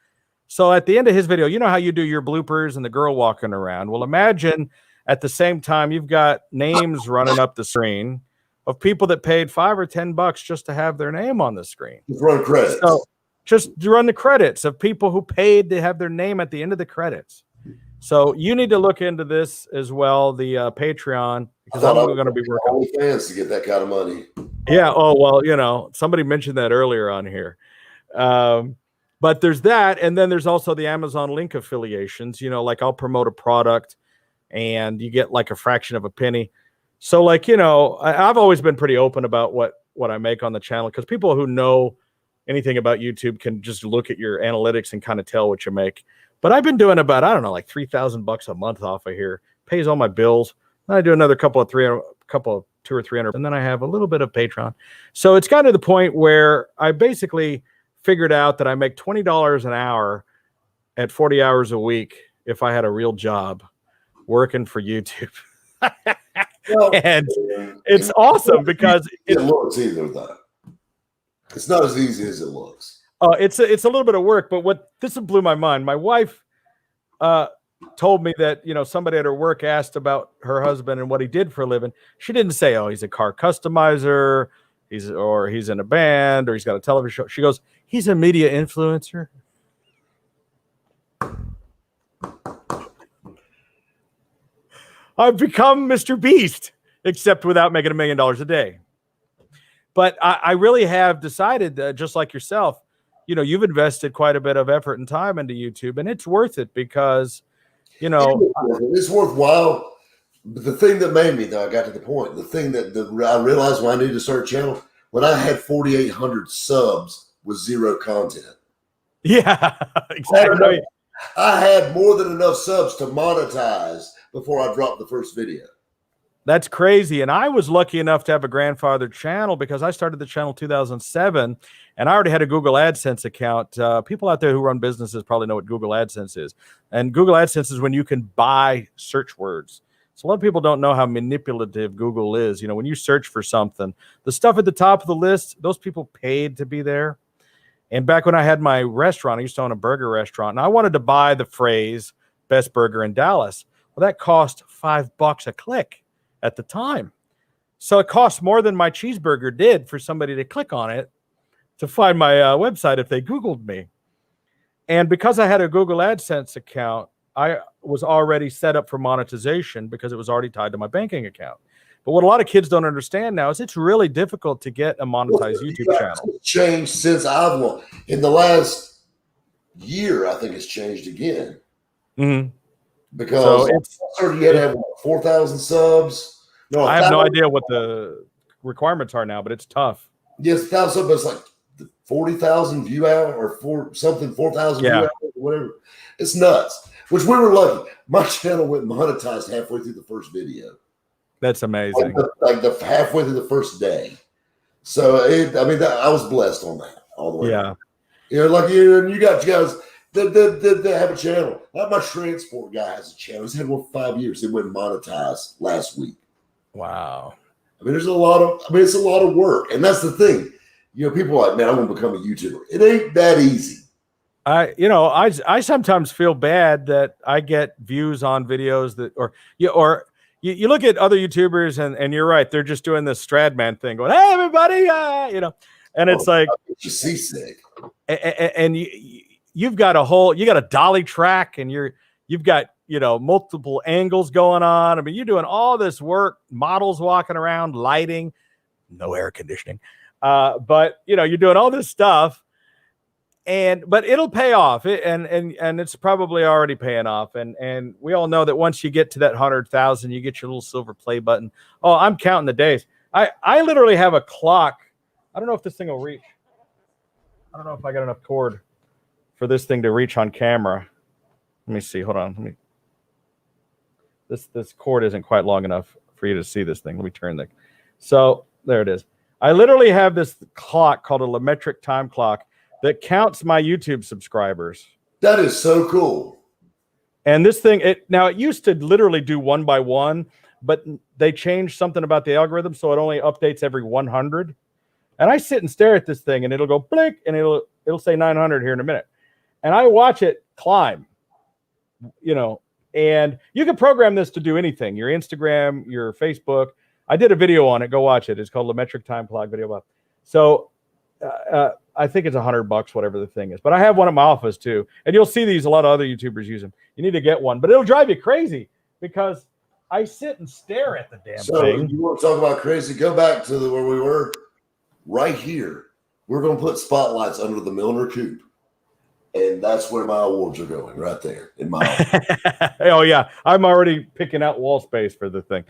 So at the end of his video, you know how you do your bloopers and the girl walking around? Well, imagine at the same time you've got names running up the screen of people that paid $5 or $10 just to have their name on the screen. Run credits. So just run the credits of people who paid to have their name at the end of the credits. So you need to look into this as well, the Patreon, because I'm going to be working on fans to get that kind of money. Yeah. Oh, well, somebody mentioned that earlier on here. But there's that. And then there's also the Amazon link affiliations, like I'll promote a product and you get like a fraction of a penny. So I've always been pretty open about what I make on the channel, because people who know anything about YouTube can just look at your analytics and kind of tell what you make. But I've been doing about, like $3,000 a month off of here, pays all my bills. And I do another couple of 200 or 300, and then I have a little bit of Patreon. So it's gotten to the point where I basically figured out that I make $20 an hour at 40 hours a week if I had a real job working for YouTube. And it's awesome because it looks either that. It's not as easy as it looks. It's a little bit of work, but this blew my mind. My wife told me that somebody at her work asked about her husband and what he did for a living. She didn't say, "Oh, he's a car customizer, he's in a band, or he's got a television show." She goes, "He's a media influencer." I've become Mr. Beast, except without making $1 million a day. But I really have decided that, just like yourself, you've invested quite a bit of effort and time into YouTube, and it's worth it because, it's worthwhile. But the thing that made me, though, I got to the point, the thing that I realized when I needed to start a channel, when I had 4,800 subs with zero content. Yeah, exactly. I had more than enough subs to monetize before I dropped the first video. That's crazy. And I was lucky enough to have a grandfathered channel because I started the channel 2007 and I already had a Google AdSense account. People out there who run businesses probably know what Google AdSense is. And Google AdSense is when you can buy search words. So a lot of people don't know how manipulative Google is. When you search for something, the stuff at the top of the list, those people paid to be there. And back when I had my restaurant, I used to own a burger restaurant, and I wanted to buy the phrase "best burger in Dallas." Well, that cost $5 a click at the time. So it cost more than my cheeseburger did for somebody to click on it to find my website if they Googled me. And because I had a Google AdSense account, I was already set up for monetization because it was already tied to my banking account. But what a lot of kids don't understand now is it's really difficult to get a monetized YouTube channel. It's changed since Outlaw. In the last year, I think it's changed again. Mm-hmm. Because you had to have 4,000 subs. No, I have no idea what the requirements are now, but it's tough. Yes, 1,000 subs, but it's like 40,000 view hour or 4,000 view hours or whatever. It's nuts. Which we were lucky. My channel went monetized halfway through the first video. That's amazing. Like the halfway through the first day. So I was blessed on that all the way. Yeah. Like you got guys that have a channel. Like my transport guy has a channel. He's had one for 5 years. It went monetized last week. Wow. It's a lot of work. And that's the thing. People are like, man, I want to become a YouTuber. It ain't that easy. I sometimes feel bad that I get views on videos that, you look at other YouTubers and you're right. They're just doing this Stradman thing going, hey, everybody, and it's like, you seasick. And you've got a dolly track and you've got, multiple angles going on. I mean, you're doing all this work, models walking around, lighting, no air conditioning. But you're doing all this stuff but it'll pay off and it's probably already paying off. And we all know that once you get to that 100,000, you get your little silver play button. Oh, I'm counting the days. I literally have a clock. I don't know if this thing will reach. I don't know if I got enough cord for this thing to reach on camera. Let me see. Hold on. This cord isn't quite long enough for you to see this thing. Let me turn so there it is. I literally have this clock called a LaMetric time clock that counts my YouTube subscribers. That is so cool. And this thing, it used to literally do one by one, but they changed something about the algorithm, so it only updates every 100. And I sit and stare at this thing, and it'll go blink, and it'll say 900 here in a minute. And I watch it climb, and you can program this to do anything, your Instagram, your Facebook. I did a video on it. Go watch it. It's called LaMetric Time Clock Videobob. So I think it's $100, whatever the thing is. But I have one at my office too, and you'll see these. A lot of other YouTubers use them. You need to get one, but it'll drive you crazy because I sit and stare at the damn thing. You want to talk about crazy? Go back to where we were. Right here, we're going to put spotlights under the Milner Coupe, and that's where my awards are going. Right there in my office. Oh yeah, I'm already picking out wall space for the thing,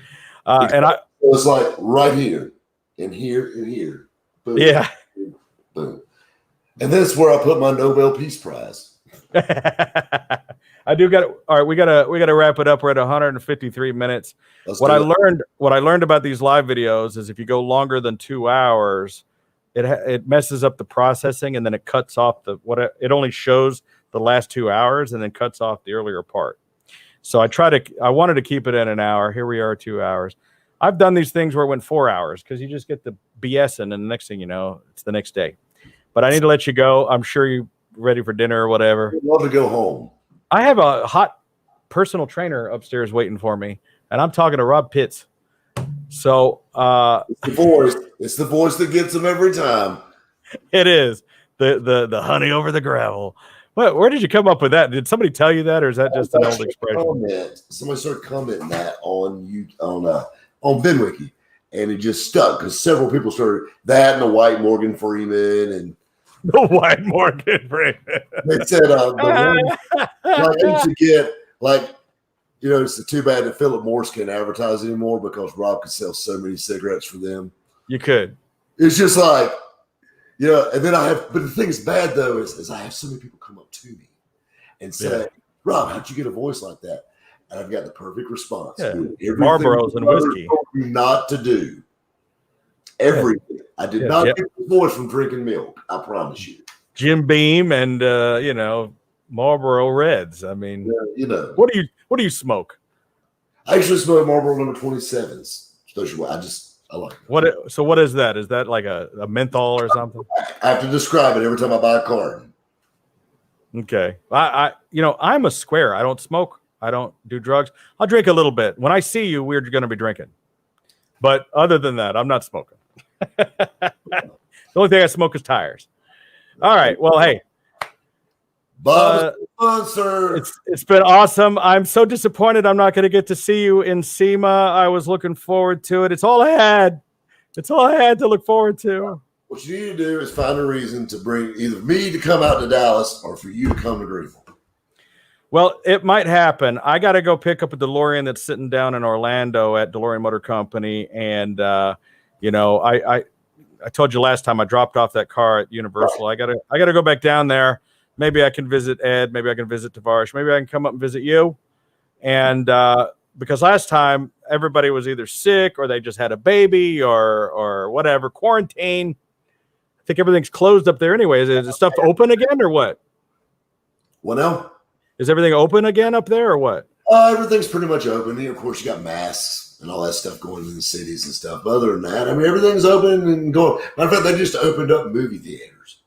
it's like right here, and here, and here. Boom, yeah. Boom. And that's where I put my Nobel Peace Prize. I do got all right. We gotta wrap it up. We're at 153 minutes. What I learned about these live videos is if you go longer than 2 hours, it messes up the processing, and then it cuts off it only shows the last 2 hours and then cuts off the earlier part. So I wanted to keep it in an hour. Here we are, 2 hours. I've done these things where it went 4 hours because you just get the BS, and the next thing you know, it's the next day. But I need to let you go. I'm sure you're ready for dinner or whatever. I'd love to go home. I have a hot personal trainer upstairs waiting for me, and I'm talking to Rob Pitts. So it's the voice. It's the voice that gets them every time. It is the honey over the gravel. Where did you come up with that? Did somebody tell you that, or is that just an old expression? Somebody started commenting that on VinWiki, and it just stuck because several people started that, and the white Morgan Freeman, and the white Morgan Freeman. They said the one used to get it's too bad that Philip Morris can't advertise anymore because Rob could sell so many cigarettes for them. You could. It's just like, and then but the thing that's bad though is I have so many people come up to me and say, Rob, how'd you get a voice like that? And I've got the perfect response. Yeah. Marlboros and whiskey. Not to do everything. I did not get the voice from drinking milk. I promise you. Jim Beam and Marlboro Reds. I mean, what do you smoke? I actually smoke Marlboro number 27s. I just I like it. What is that? Is that like a menthol or something? I have to describe it every time I buy a card. Okay. I'm a square. I don't smoke. I don't do drugs. I'll drink a little bit. When I see you, we're going to be drinking. But other than that, I'm not smoking. The only thing I smoke is tires. All right. Well, hey. Bob, sir. It's been awesome. I'm so disappointed I'm not going to get to see you in SEMA. I was looking forward to it. It's all I had. It's all I had to look forward to. What you need to do is find a reason to bring either me to come out to Dallas or for you to come to Greenville. Well, it might happen. I got to go pick up a DeLorean that's sitting down in Orlando at DeLorean Motor Company. And, I told you last time I dropped off that car at Universal. Right. I got to go back down there. Maybe I can visit Ed. Maybe I can visit Tavares. Maybe I can come up and visit you. And because last time everybody was either sick or they just had a baby or whatever, quarantine. I think everything's closed up there anyways. Is the stuff open again or what? What now? Is everything open again up there or what? Everything's pretty much open. Of course, you got masks and all that stuff going in the cities and stuff. But other than that, I mean, everything's open and going. Matter of fact, they just opened up movie theaters.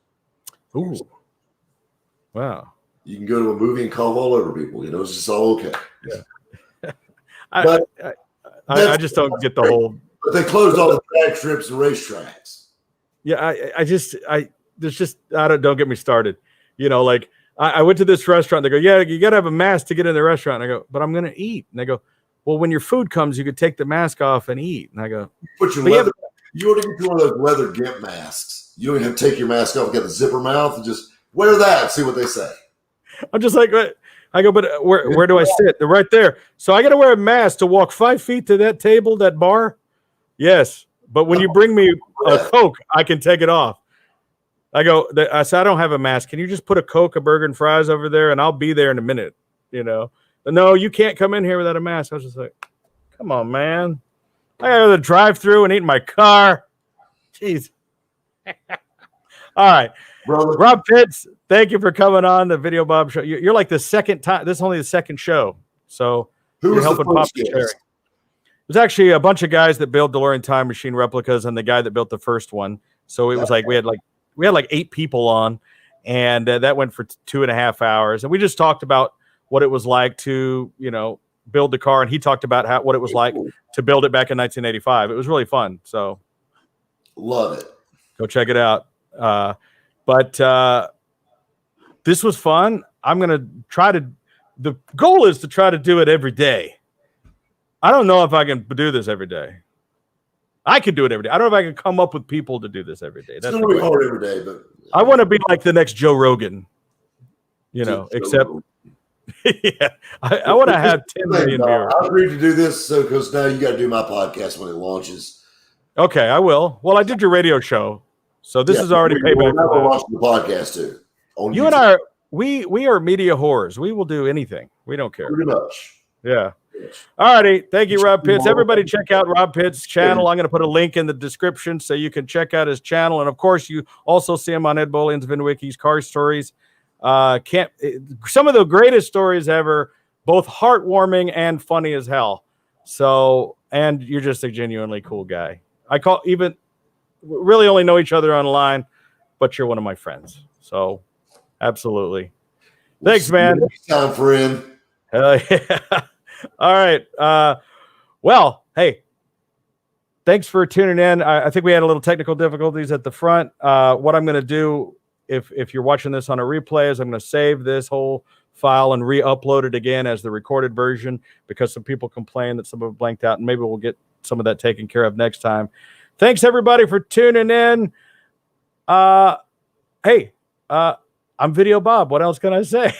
Ooh. Wow. You can go to a movie and call all over people. It's just all okay. Yeah. I just don't get the whole. But they closed all the drag strips and racetracks. Yeah, don't get me started. Like I went to this restaurant. They go, yeah, you got to have a mask to get in the restaurant. And I go, but I'm going to eat. And they go, well, when your food comes, you could take the mask off and eat. And I go, put your leather. You ought to get one of those leather gimp masks. You don't even have to take your mask off. Get the zipper mouth and just wear that and see what they say. I'm just like, I go, but where do I sit? They're right there. So I got to wear a mask to walk 5 feet to that table, that bar. Yes. But when you bring me a Coke, I can take it off. I said, I don't have a mask. Can you just put a Coke, a burger, and fries over there, and I'll be there in a minute, But no, you can't come in here without a mask. I was just like, come on, man. I got to go to the drive-thru and eat in my car. Jeez. All right. Brother. Rob Pitts, thank you for coming on the Videobob show. You're like the second time. This is only the second show. So you're helping pop the cherry. There's actually a bunch of guys that build DeLorean time machine replicas and the guy that built the first one. So it was like we had like 8 people on, and that went for 2.5 hours. And we just talked about what it was like to, build the car. And he talked about what it was like to build it back in 1985. It was really fun. So love it. Go check it out. But this was fun. I'm going to the goal is to try to do it every day. I don't know if I can do this every day. I can do it every day. I don't know if I can come up with people to do this every day. That's going to be hard every day, but I want to be like the next Joe Rogan, except yeah, I want to have 10 million viewers. I agreed to do this because now you got to do my podcast when it launches. Okay, I will. Well, I did your radio show, so this is already payback. We'll launch the podcast too. You and I, we are media whores. We will do anything. We don't care. Pretty much. Yeah. All righty. Thank you, Rob Pitts. Everybody check out Rob Pitts' channel. I'm going to put a link in the description so you can check out his channel. And, of course, you also see him on Ed Bollion's VinWiki's Car Stories. Some of the greatest stories ever, both heartwarming and funny as hell. So, and you're just a genuinely cool guy. Really only know each other online, but you're one of my friends. So, absolutely. Thanks, man. Next time, friend. Hell yeah. All right. Well, hey, thanks for tuning in. I think we had a little technical difficulties at the front. What I'm going to do, if you're watching this on a replay, is I'm going to save this whole file and re-upload it again as the recorded version because some people complain that some of it blanked out, and maybe we'll get some of that taken care of next time. Thanks, everybody, for tuning in. Hey, I'm Videobob. What else can I say?